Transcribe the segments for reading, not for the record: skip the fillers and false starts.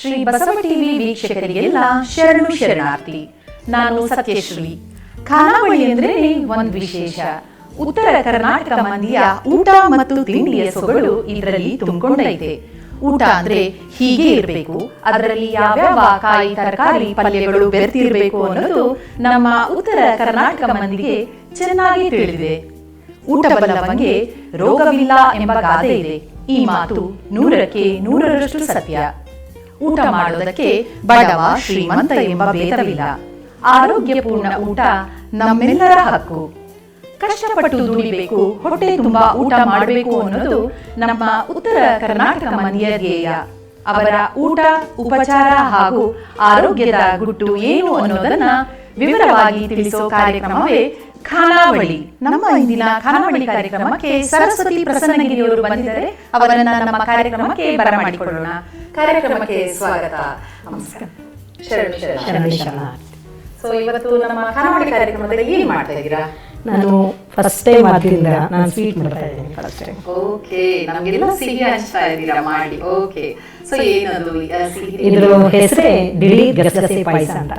Shri Basava TV ವೀಕ್ಷಕರಿಗೆಲ್ಲ ಶರಣು ಶರಣಾರ್ಥಿ. ನಾನು ಸತ್ಯಶ್ರೀ. ಖಾನಾವಳಿ ಅಂದ್ರೆ ಒಂದು ವಿಶೇಷ. ಉತ್ತರ ಕರ್ನಾಟಕ ಮಂದಿಯ ಊಟ ಮತ್ತು ತಿಂಡಿಯ ಸೊಗಡು ಇದರಲ್ಲಿ ತುಂಬಿಕೊಂಡೈತೆ. ಊಟ ಅಂದ್ರೆ ಹೀಗೆ ಇರಬೇಕು, ಅದರಲ್ಲಿ ಯಾವ್ಯಾವ ಕಾಯಿ ತರಕಾರಿ ಪಲ್ಯಗಳು ಬೆರೆತಿರ್ಬೇಕು ಅನ್ನೋದು ನಮ್ಮ ಉತ್ತರ ಕರ್ನಾಟಕ ಮಂದಿಗೆ ಚೆನ್ನಾಗಿ ತಿಳಿದಿದೆ. ಊಟ ಬಲ್ಲವಂಗೆ ರೋಗವಿಲ್ಲ ಎಂಬ ಗಾದೆ ಇದೆ. ಈ ಮಾತು 100ಕ್ಕೆ 100ರಷ್ಟು ಸತ್ಯ. ಊಟ ಮಾಡೋದಕ್ಕೆ ಬಡವ ಶ್ರೀಮಂತ ಎಂಬ ಭೇದವಿಲ್ಲ. ಆರೋಗ್ಯಪೂರ್ಣ ಊಟ ನಮ್ಮೆಲ್ಲರ ಹಕ್ಕು. ಕಷ್ಟಪಟ್ಟು ದುಡಿಬೇಕು, ಹೊಟ್ಟೆ ತುಂಬಾ ಊಟ ಮಾಡಬೇಕು ಅನ್ನೋದು ನಮ್ಮ ಉತ್ತರ ಕರ್ನಾಟಕ ಮಂದಿಯ ಧ್ಯೇಯ. ಅವರ ಊಟ, ಉಪಚಾರ ಹಾಗೂ ಆರೋಗ್ಯದ ಗುಟ್ಟು ಏನು ಅನ್ನೋದನ್ನ ವಿವರವಾಗಿ ತಿಳಿಸೋ ಕಾರ್ಯಕ್ರಮವೇ ಖಾನಾವಳಿ. ನಮ್ಮ ಇಂದಿನ ಖಾನಾವಳಿ ಕಾರ್ಯಕ್ರಮಕ್ಕೆ ಸರಸ್ವತಿ ಪ್ರಸನ್ನಗಿರಿಯವರು ಬಂದಿದ್ದಾರೆ. ಅವರನ್ನ ನಮ್ಮ ಕಾರ್ಯಕ್ರಮಕ್ಕೆ ಬರಮಾಡಿಕೊಳ್ಳೋಣ. ಕಾರ್ಯಕ್ರಮಕ್ಕೆ ಸ್ವಾಗತ. ನಮಸ್ಕಾರ. ಶರಣ. ಸೊ ಇವತ್ತು ನಮ್ಮ ಖಾನಾವಳಿ ಕಾರ್ಯಕ್ರಮದಲ್ಲಿ ಏನ್ ಮಾಡ್ತಾ ಇದ್ದೀರಾ? ನಾನು ಫಸ್ಟ್ ಟೈಮ್ ಆದ್ದರಿಂದ ನಾನು ಸ್ವೀಟ್ ಮಾಡ್ತಾ ಇದ್ದೀನಿ. First time. ಓಕೆ, ನಮಗೆಲ್ಲ ಸಿಹಿ ಹಂಚ್ತಾ ಇದ್ದೀರಾ ಮಾಡಿ. ಓಕೆ, ಸೊ ಏನದು ಸಿಹಿ? ಇದ್ರ ಹೆಸರೇ ಬಿಳಿ ಗಸಗಸೆ ಪಾಯಸ ಅಂತ.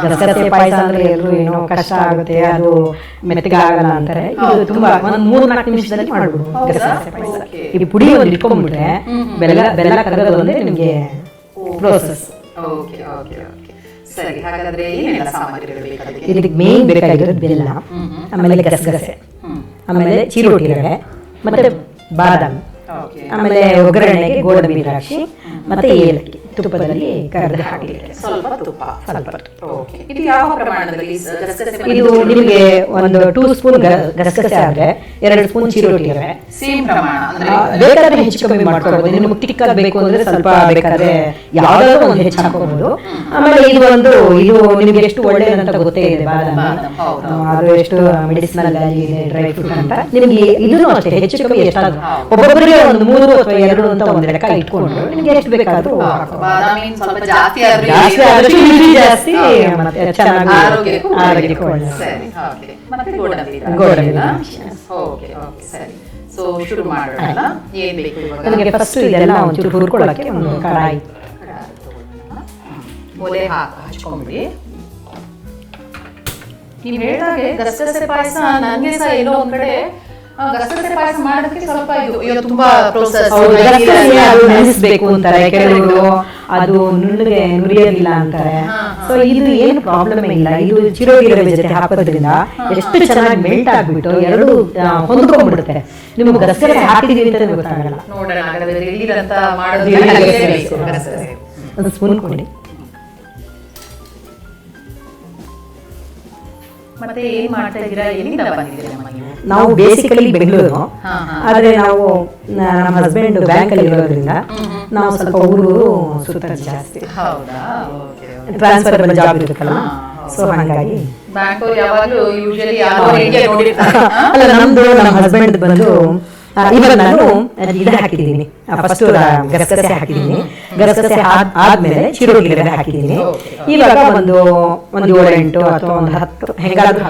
ಗಸಗಸೆ ಪಾಯಸ ಅಂದ್ರೆ ಎಲ್ಲರೂ ಏನೋ ಕಷ್ಟ ಆಗುತ್ತೆ, ಅದು ಮೆತ್ತಗಾಗಲ್ಲ ಅಂತಾರೆ. ಇದು ತುಂಬಾ ಒಂದ್ 3-4 ನಿಮಿಷದಲ್ಲಿ ಮಾಡ್ಬೋದು ಗಸಗಸೆ ಪಾಯಸ. ಈ ಪುಡಿ ಒಂದು ಇಟ್ಕೊಂಡ್ಬಿಟ್ರೆ ಬೆಲ್ಲ ಕರಗೋದು ಅಂದ್ರೆ ನಿಮ್ಗೆ ಪ್ರೋಸೆಸ್. ಓಕೆ ಓಕೆ ಓಕೆ, ಸರಿ. ಹಾಗಾದ್ರೆ ಏನೆಲ್ಲ ಸಾಮಗ್ರಿಗಳು ಬೇಕಾಗುತ್ತೆ? ಇದಕ್ಕೆ ಮೇನ್ ಬೇಕಾಗಿರೋದು ಬೆಲ್ಲ, ಆಮೇಲೆ ಗಸಗಸೆ, ಆಮೇಲೆ ಚಿರೋಟಿ ರವೆ, ಮತ್ತೆ ಬಾದಾಮಿ, ಆಮೇಲೆ ಒಗ್ಗರಣೆಗೆ ಗೋಡಂಬಿ ದ್ರಾಕ್ಷಿ, ಮತ್ತೆ ಏಲಕ್ಕಿ ತುಪ್ಪದಲ್ಲಿ ಕರೆದು ಹಾಕಲಿಕ್ಕೆ ಸ್ವಲ್ಪ ತುಪ್ಪ. ಓಕೆ, ಇದು ಯಾವ ಪ್ರಮಾಣದಲ್ಲಿ ಗಸಗಸೆ? ಇದು ನಿಮಗೆ ಒಂದು 2 ಸ್ಪೂನ್ ಗಸಗಸೆ ಆದ್ರೆ 2 ಸ್ಪೂನ್ ಚಿರೋಟಿ ರವೆ. ಸೇಮ್ ಪ್ರಮಾಣ ಅಂದ್ರೆ ಬೇಕಾದ್ರೆ ಹೆಚ್ಚು ಕಮ್ಮಿ ಮಾಡ್ಕೊಳ್ಬಹುದು. ನಿಮ್ಗೆ ತಿಕ್ಕಾಗಿ ಬೇಕು ಅಂದ್ರೆ ಸ್ವಲ್ಪ ಬೇಕಾದ್ರೆ ಯಾವ್ದಾದ್ರು ಒಂದು ಹೆಚ್ಚು ಹಾಕೋಬಹುದು. ಆಮೇಲೆ ಇದು ನಿಮ್ಗೆ ಎಷ್ಟು ಒಳ್ಳೆಯದಂತ ಗೊತ್ತೇ ಇದೆ ಬಾದಾಮಿ. ಅದು ಎಷ್ಟು ಮೆಡಿಸಿನಲ್ ವ್ಯಾಲ್ಯೂ ಇದೆ, ಡ್ರೈ ಫ್ರೂಟ್ ಅಂತ. ನಿಮ್ಗೆ ಇದನ್ನು ಅಷ್ಟೇ ಹೆಚ್ಚು ಕಮ್ಮಿ ಎಷ್ಟಾದ್ರು ಒಬ್ಬೊಬ್ಬರಿಗೆ ಒಂದು 3 ಅಥವಾ 2 ಅಂತ ಒಂದು ಲೆಕ್ಕ ಇಟ್ಕೊಂಡು ನಿಮ್ಗೆ ಎಷ್ಟು ಬೇಕಾದ್ರೂ ಬಾದಾಮಿ ಸ್ವಲ್ಪ ಜಾಸ್ತಿ ಆದ್ರೆ ಜಾಸ್ತಿ ಮತ್ತೆ ಚೆನ್ನಾಗಿ ಆರೋಗ್ಯಕ್ಕೂ ಒಳ್ಳೆಯದು. ಸರಿ. ಓಕೆ, ಮತ್ತೆ ಗೋಡಂಬಿ. ಓಕೆ ಓಕೆ, ಸರಿ. ಸೊ ಶುರು ಮಾಡೋಣ. ಏನ್ ಬೇಕು ಇವಾಗ? ನನಗೆ ಫಸ್ಟ್ ಇದೆಲ್ಲ ಒಂಚೂರು ಹುರ್ಕೊಳ್ಳೋಕೆ ಒಂದು ಕಡಾಯಿ ಒಲೆ ಹಚ್ಕೊಂಡ್ಬಿಡಿ. ನೀವು ಹೇಳಿದಾಗೆ ಗಸಗಸೆ ಪಾಯಸ ನನಗೆ ಸಹ ಎಲ್ಲೋ ಒಂದ್ ಕಡೆ ಗಸಗಸೆ ಪಾಯಸ ಮಾಡೋದಕ್ಕೆ ಸ್ವಲ್ಪ ಇದು ತುಂಬಾ ಪ್ರೋಸೆಸ್ ನೆನೆಸ್ಬೇಕು ಅಂತಾರೆ ಕೆಲವರು, ಅದು ನುಣ್ಣಗೆ ನುರಿಯೋದಿಲ್ಲ ಅಂತಾರೆ. ಸೊ ಇದು ಏನು ಪ್ರಾಬ್ಲಮ್ ಇಲ್ಲ. ಇದು ಚಿರೋಟಿ ರವೆ ಜೊತೆ ಹಾಕೋದ್ರಿಂದ ಎಷ್ಟು ಚೆನ್ನಾಗಿ ಮೆಲ್ಟ್ ಆಗ್ಬಿಟ್ಟು ಎರಡು ಹೊಂದ್ಕೊಂಡ್ಬಿಡುತ್ತೆ. ನಿಮ್ಗೆ ಗಸಗಸೆ ಹಾಕಿದೀವಿ ಅಂತ ಗೊತ್ತಾಗಲ್ಲ. ನೋಡೋಣ ಹಾಗಾದ್ರೆ ದಿಢೀರ್ ಅಂತ ಮಾಡೋದು. ಒಂದು ಸ್ಪೂನ್ ಕೊಡಿ. ಮತ್ತೆ ಏನ್ ಮಾಡ್ತಾ ಇದ್ದೀರಾ? ಎಲ್ಲಿಂದ ಬಂದಿದ್ದೀರಾ? ನಾವು ಬೇಸಿಕಲಿ ಬೆಂಗಳೂರು, ಆದ್ರೆ ನಾವು ನಮ್ಮ ಹಸ್ಬೆಂಡ್ ಬ್ಯಾಂಕ್ ಅಲ್ಲಿ ಇರೋದ್ರಿಂದ ನಾವು ಸ್ವಲ್ಪ ಊರು ಸುತ್ತ ಜಾಸ್ತಿ. ಟ್ರಾನ್ಸ್ಫರ್ ಜಾಬ್ ಇರುತ್ತಲ್ಲ, ಸೊ ಹಾಗಾಗಿ ಅಲ್ಲ ನಮ್ದು ನಮ್ಮ ಹಸ್ಬೆಂಡ್ ಬಂದು ಇವಾಗ ನಾನು ಇದು ಹಾಕಿದ್ದೀನಿ. ಫಸ್ಟ್ ಗಸಗಸೆ ಹಾಕಿದ್ದೀನಿ. ಗಸಗಸೆ ಆದ್ಮೇಲೆ ಚಿರೋಟಿ ರವೆ ಹಾಕಿದ್ದೀನಿ. ಇವಾಗ ಒಂದು 7-8 ಅಥವಾ ಒಂದು 10 ಹೆಂಗಾದ್ರೂ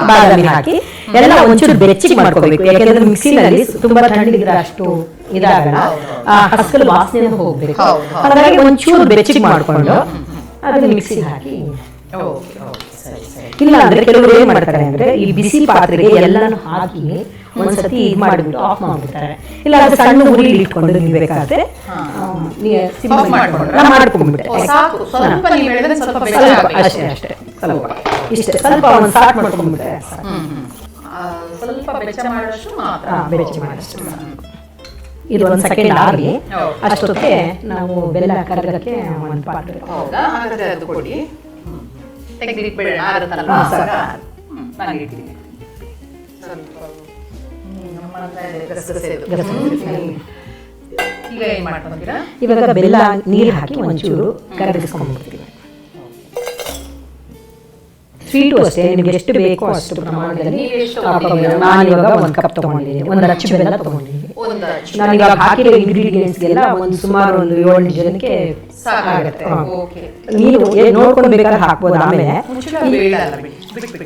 ಬಾದಾಮಿ ಹಾಕಿ ಎಲ್ಲ ಒಂಚೂರು ಬೆಚ್ಚಗೆ ಮಾಡ್ಕೋಬೇಕು. ಯಾಕೆಂದ್ರೆ ಮಿಕ್ಸಿನಲ್ಲಿ ತುಂಬಾ ತಣ್ಣಗಿದ್ರೆ ಅಷ್ಟು ಇದಾಗಲ್ಲ, ಹಸ್ಕಲ್ ವಾಸನೆ ಹೋಗ್ಬೇಕು. ಹಾಗಾಗಿ ಒಂಚೂರು ಬೆಚ್ಚಗೆ ಮಾಡ್ಕೊಂಡು ಅದನ್ನ ಮಿಕ್ಸಿಗೆ ಹಾಕಿ. ಇಲ್ಲ ಅಂದ್ರೆ ಕೆಲವರು ಏನ್ ಮಾಡ್ತಾರೆ ಅಂದ್ರೆ ಈ ಬಿಸಿ ಪಾತ್ರೆಗೆ ಎಲ್ಲಾನು ಹಾಕಿ ಒಂದ್ಸತಿ ಇದು ಮಾಡಿಬಿಟ್ಟು ಆಫ್ ಮಾಡ್ಬಿಡ್ತಾರೆ. ಇಲ್ಲ ಅದು ಸಣ್ಣ ಉರಿ ಇಟ್ಕೊಂಡು ನೀವು ಬೇಕಾದ್ರೆ ಮಾಡ್ಕೊಂಡ್ಬಿಟ್ಟೆ ಅಷ್ಟೇ ಅಷ್ಟೇ ಸ್ವಲ್ಪ ಇಷ್ಟೇ ಸ್ವಲ್ಪ ಒಂದು ಸ್ಟಾರ್ಟ್ ಮಾಡ್ಕೊಂಡ್ಬಿಟ್ರೆ ಬೆಚ್ಚ ಮಾಡಷ್ಟು. ಇದು ಒಂದು ಸೆಕೆಂಡ್ ಆಗಲಿ. ಅಷ್ಟೊತ್ತಿಗೆ ನಾವು ಬೆಲ್ಲ ಕರಗಕ್ಕೆ ಒಂದು ಪಾತ್ರೆ ಇವಾಗ ಬೆಲ್ಲ ನೀರು ಹಾಕಿ ಒಂಚೂರು ಕರಗಿಸ್ಕೊಂಡ್ಬಿಡ್ತೀವಿ. ಸ್ವೀಟು ಅಷ್ಟೇ ನಿಮ್ಗೆ ಎಷ್ಟು ಬೇಕೋ ಅಷ್ಟು ಪ್ರಮಾಣದಲ್ಲಿ. ನಾನು ಇವಾಗ 1 ಕಪ್ ತಗೊಂಡಿದ್ದೀನಿ, 1 ಅಚ್ಚು ಬೆಲ್ಲ ತಗೊಂಡಿದ್ದೀನಿ. ನಾನು ಇವಾಗ ಹಾಕಿರೋ ಇಂಗ್ರೀಡಿಯೆಂಟ್ಸ್ಗೆಲ್ಲ ಸುಮಾರು ಒಂದು 7 ಜನಕ್ಕೆ ಸಾಕಾಗುತ್ತೆ. ಹಾ. ಓಕೆ. ನೀರು ನೋಡ್ಕೊಂಡು ಬೇಕಾದ್ರೆ ಹಾಕ್ಬೋದು. ಆಮೇಲೆ ಮುಚ್ಚಳ ಬೇಡಲ್ಲ ಬಿಡಿ, ಬಿಟ್ಬಿಡಿ.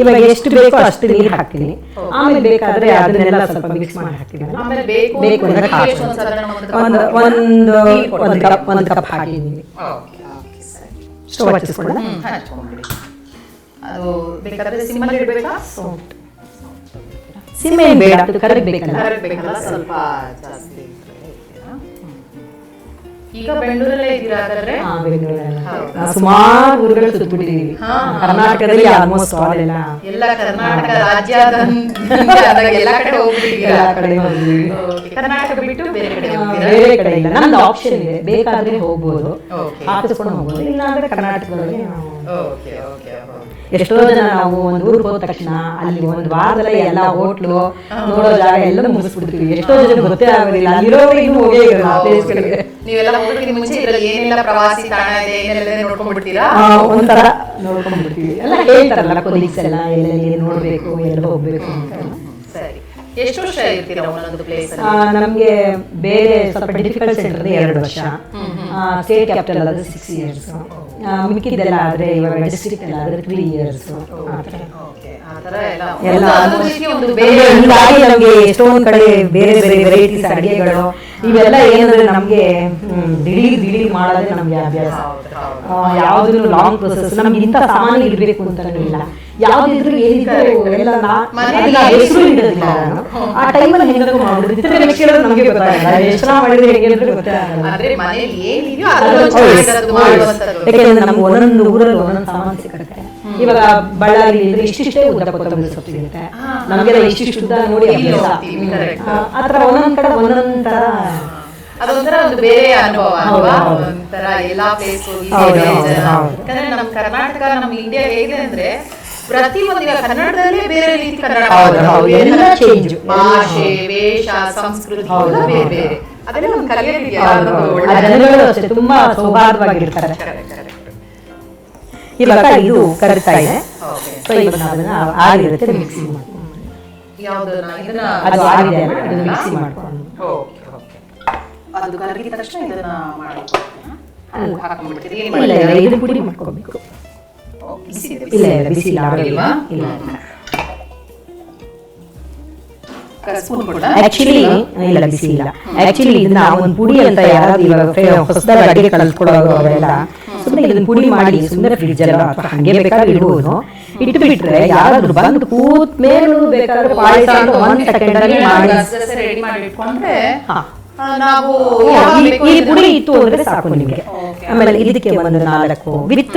ಇವಾಗ ಎಷ್ಟು ಬೇಕೋ ಅಷ್ಟು ನೀರು ಹಾಕ್ತೀನಿ. ಆಮೇಲೆ ಬೇಕಾದ್ರೆ ಅದನ್ನೆಲ್ಲ ಸ್ವಲ್ಪ ಮಿಕ್ಸ್ ಮಾಡಿ ಹಾಕ್ತೀನಿ. ಆಮೇಲೆ ಬೇಕು ಅಂದ್ರೆ ಅಂದ್ರೆ ಹಾಕ್ತೀನಿ. ಒಂದು ಸಾಧಾರಣ ಒಂದು ಕಪ್ ಹಾಕಿದ್ದೀನಿ. ಓಕೆ ಓಕೆ ಸರಿ. ಸ್ಟವ್ ಹಚ್ಚಿಸ್ಕೊಳ್ಳ. ಹಚ್ಕೊಂಡ್ಬಿಡಿ. ಅದು ಬೇಕಾದ್ರೆ ಸಿಮ್ಮಲ್ಲಿ ಇಡಬೇಕಾ? ಸಿಮ್ಮೆ ಬೇಡ, ಅದು ಕರಗಬೇಕಲ್ಲ. ಕರಗಬೇಕಲ್ಲ, ಸ್ವಲ್ಪ ಜಾಸ್ತಿ ಇಟ್ರೆ. ಈಗ ಬೆಂಗಳೂರಲ್ಲೇ ಇದ್ದೀರಾ ಹಾಗಾದ್ರೆ? ಸುಮಾರು ಊರುಗಳು ಸುತ್ತಬಿಟ್ಟಿದೀವಿ. ಕರ್ನಾಟಕದಲ್ಲಿ ಆಲ್ಮೋಸ್ಟ್ ಆಲ್ ಎಲ್ಲ ಕರ್ನಾಟಕ ರಾಜ್ಯಾದ್ಯಂತ ಎಲ್ಲ ಕಡೆ ಹೋಗ್ಬಿಟ್ಟಿದ್ದೀರಾ? ಎಲ್ಲ ಕಡೆ ಹೋಗಿದ್ದೀವಿ. ಕರ್ನಾಟಕ ಬಿಟ್ಟು ಬೇರೆ ಕಡೆ ಹೋಗ್ತೀರಾ? ಬೇರೆ ಕಡೆ ಇಲ್ಲ, ನಮ್ದು ಆಪ್ಷನ್ ಇದೆ. ಬೇಕಾದ್ರೆ ಹೋಗ್ಬೋದು, ಓಕೆ ಹಾಕಿಸ್ಕೊಂಡು ಹೋಗ್ಬೋದು. ಇಲ್ಲಾಂದ್ರೆ ಕರ್ನಾಟಕದಲ್ಲಿ ಓಕೆ ಓಕೆ. ಎಷ್ಟೋ ಜನ ನಾವು ಒಂದು ಊರಿಗೆ ಹೋದ ತಕ್ಷಣ ಅಲ್ಲಿ ಒಂದು ವಾರದಲ್ಲೇ ಎಲ್ಲ ಹೋಟ್ಲು ನೋಡೋ ಜಾಗ ಎಲ್ಲ ಮುಗಿಸ್ಬಿಡ್ತೀವಿ. ಎಷ್ಟೋ ಜನ ಗೊತ್ತೇ ಆಗೋದಿಲ್ಲ, ಅಲ್ಲಿರೋರು ಇನ್ನೂ ಹೋಗೇ ಇರಲ್ಲ ಆ ಪ್ಲೇಸ್ಗಳಿಗೆ. ನೀವೆಲ್ಲ ಹೋಗೋದಕ್ಕೆ ಮುಂಚೆ ಇದ್ರಲ್ಲಿ ಏನೆಲ್ಲ ಪ್ರವಾಸಿ ತಾಣ ಇದೆ ಏನೆಲ್ಲ ನೋಡ್ಕೊಂಡ್ಬಿಡ್ತೀರಾ? ಒಂಥರ ನೋಡ್ಕೊಂಡ್ಬಿಡ್ತೀವಿ. ಎಲ್ಲ ಹೇಳ್ತಾರಲ್ಲ ಕೊಲೀಗ್ಸ್ ಎಲ್ಲ, ಎಲ್ಲೆಲ್ಲಿ ನೋಡ್ಬೇಕು, ಎಲ್ಲ ಹೋಗ್ಬೇಕು ಅಂತ. ಸರಿ. ಎಷ್ಟು ವರ್ಷ ಇರ್ತೀರಾ ಒಂದೊಂದು ಪ್ಲೇಸ್? ನಮ್ಗೆ ಬೇರೆ ಸ್ವಲ್ಪ ಡಿಫಿಕಲ್ಟ್ ಸೆಂಟರ್ 2 ವರ್ಷ, ಸ್ಟೇಟ್ ಕ್ಯಾಪಿಟಲ್ ಆದ್ರೆ 6 years, ಮಿಕ್ಕಿದ್ದೆಲ್ಲ ಆದ್ರೆ ಇವಾಗ ಡಿಸ್ಟ್ರಿಕ್ಟ್ ಎಲ್ಲ ಆದ್ರೆ 3 years. ಹೀಗಾಗಿ ನಮ್ಗೆ ಎಷ್ಟೊಂದ್ ಕಡೆ ಬೇರೆ ಬೇರೆ ವೆರೈಟೀಸ್ ಅಡಿಗೆಗಳು ಇವೆಲ್ಲ ಏನಂದ್ರೆ ನಮ್ಗೆ ದಿಢೀರ್ ಮಾಡೋದೇ ನಮ್ಗೆ ಅಭ್ಯಾಸ. ಯಾವ್ದು ಲಾಂಗ್ ಪ್ರೊಸೆಸ್, ನಮ್ಗೆ ಇಂಥ ಸಾಮಾನ್ಯ ಇರ್ಬೇಕು ಅಂತ ಇಲ್ಲ. ಯಾವ್ದಿದ್ರು ಏನಿದ್ರು ಎಲ್ಲ ಹೆಸರು ಇಡೋದಿಲ್ಲ. ಆ ಟೈಮಲ್ಲಿ ಹೆಂಗಾದ್ರು ಮಾಡೋದು ನಮಗೆ ಗೊತ್ತಾಗಲ್ಲ, ಎಷ್ಟು ಮಾಡಿದ್ರೆ ಹೇಗೆ ಅಂದ್ರೆ ಗೊತ್ತಾಗಲ್ಲ. ಯಾಕೆಂದ್ರೆ ನಮ್ಗೆ ಒಂದೊಂದು ಊರಲ್ಲಿ ಒಂದೊಂದು ಸಾಮಾನು ಸಿಗುತ್ತೆ. ಇವಾಗ ಬಳ್ಳಾರಿ ಇದ್ರೆ ಇಷ್ಟಿಷ್ಟೇ ಉದ್ದ ಕೊತ್ತಂಬರಿ ಸೊಪ್ಪು ಸಿಗುತ್ತೆ, ನಮಗೆಲ್ಲ ಇಷ್ಟಿಷ್ಟು ಉದ್ದ ನೋಡಿ ಅಭ್ಯಾಸ. ಆತರ ಒಂದೊಂದ್ ಕಡೆ ಒಂದೊಂದ್ ತರ ಅದೊಂಥರ ಒಂದು ಬೇರೆ ಅನುಭವ ಅಲ್ವಾ? ಒಂಥರ ಎಲ್ಲಾ ಪ್ಲೇಸ್ ಯಾಕಂದ್ರೆ ನಮ್ ಕರ್ನಾಟಕ, ನಮ್ ಇಂಡಿಯಾ ಹೇಗಿದೆ ಅಂದ್ರೆ ಪ್ರತಿ ಒಂದು ಕನ್ನಡದಲ್ಲೇ ಬೇರೆ ರೀತಿ ಕನ್ನಡ, ಭಾಷೆ, ವೇಷ, ಸಂಸ್ಕೃತಿ ಬೇರೆ ಬೇರೆ. ಅದೆಲ್ಲ ನಮ್ ಕಲಿಯೋದಿದೆಯಲ್ಲ, ತುಂಬಾ ಸೌಹಾರ್ದವಾಗಿರ್ತಾರೆ. ಇವಾಗ ಇದು ಕರಿತಾ ಇದೆ, ಆಗಿರುತ್ತೆ ಮಿಕ್ಸಿ ಮಾಡ್ಕೊಂಡು. ಅದು ಆಗಿದೆ, ಅದನ್ನ ಮಿಕ್ಸಿ ಮಾಡ್ಕೊಂಡು ಅದು ಕರಗಿದ ತಕ್ಷಣ ಇದನ್ನ ಹಾಕೊಂಡ್ಬಿಡ್ತೀರಿ? ಇಲ್ಲ, ಇದು ಪುಡಿ ಮಾಡ್ಕೋಬೇಕು. ಇಲ್ಲ ಇಲ್ಲ, ಬಿಸಿ ಇಲ್ಲ. ಆಕ್ಚುಲಿ ಇಲ್ಲ, ಬಿಸಿ ಇಲ್ಲ. ಆಕ್ಚುಲಿ ಇದನ್ನ ಒಂದು ಪುಡಿ ಅಂತ ಯಾರಾದ್ರೂ ಇವಾಗ ಹೊಸದಾಗಿ ಅಡಿಗೆ ಕಲ್ತ್ಕೊಳ್ಳೋರು ಅವರೆಲ್ಲ ಸುಮ್ಮನೆ ಇದನ್ನ ಪುಡಿ ಮಾಡಿ ಸುಮ್ಮನೆ ಫ್ರಿಡ್ಜ್ ಎಲ್ಲ ಅಥವಾ ಹಂಗೆ ಬೇಕಾದ್ರೆ ಇಡುವುದು. ಇಟ್ಬಿಟ್ರೆ ಯಾರಾದ್ರೂ ಬಂದು ಕೂತ್ ಮೇಲೂ ಬೇಕಾದ್ರೆ ಪಾಯಸ ಅಂತ 1 second ಅಲ್ಲಿ ಮಾಡಿ ಇಟ್ಕೊಂಡ್ರೆ ನಾವು ಈ ಪುಡಿ ಇತ್ತು ಅಂದ್ರೆ ಸಾಕು ನಿಮಗೆ. ಆಮೇಲೆ ಇದಕ್ಕೆ ಒಂದು 4 ವಿತ್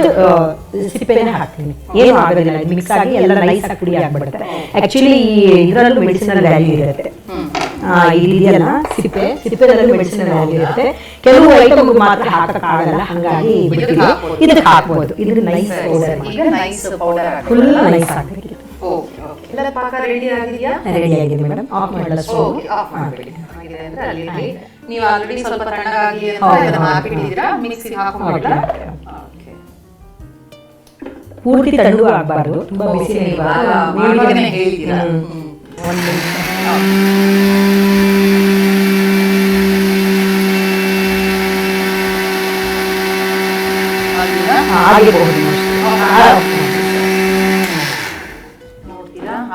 ಸಿಪ್ಪೆನೆ ಹಾಕ್ತೀನಿ, ಏನು ಆಗೋದಿಲ್ಲ. ಮಿಕ್ಸ್ ಆಗಿ ಎಲ್ಲ ನೈಸ್ ಆಗಿ ಪುಡಿ ಆಗ್ಬಿಡುತ್ತೆ. ಆಕ್ಚುಲಿ ಇದರಲ್ಲೂ ಮೆಡಿಸಿನಲ್ ವ್ಯಾಲ್ಯೂ ಇರುತ್ತೆ. ಇದೆಯಲ್ಲ ಸಿಪ್ಪೆದಲ್ಲೂ ಮೆಡಿಸಿನಲ್ ವ್ಯಾಲ್ಯೂ ಇರುತ್ತೆ. ಕೆಲವು ಐಟಮ್ ಮಾತ್ರ ಹಾಕಕ್ಕಾಗಲ್ಲ, ಹಂಗಾಗಿ ಬಿಡ್ತೀವಿ. ಇದಕ್ಕೆ ಹಾಕ್ಬೋದು. ಇದು ನೈಸ್ ಪೌಡರ್, ಫುಲ್ ನೈಸ್ ಆಗ್ಬೇಕು. ರೆಡಿ ಆಗಿದೆ ಮೇಡಮ್. ಆಫ್ ಮಾಡಲ್ಲ ಸ್ಟವ್. ನೀವು ಆಲ್ರೆಡಿ ಸ್ವಲ್ಪ ತಣ್ಣಗಾಗಿ ಅಂತ ಹಾಕಿಟ್ಟಿದ್ದೀರಾ, ಮಿಕ್ಸಿಗೆ ಹಾಕೊಂಡ್ಬಿಡ್ಲಾ? ಪೂರ್ತಿ ತಣ್ಣು ಆಗಬಾರ್ದು, ತುಂಬಾ ಬಿಸಿ ಹೇಳಿದ್ದೀರಾ. ನೋಡ್ತೀರಾ,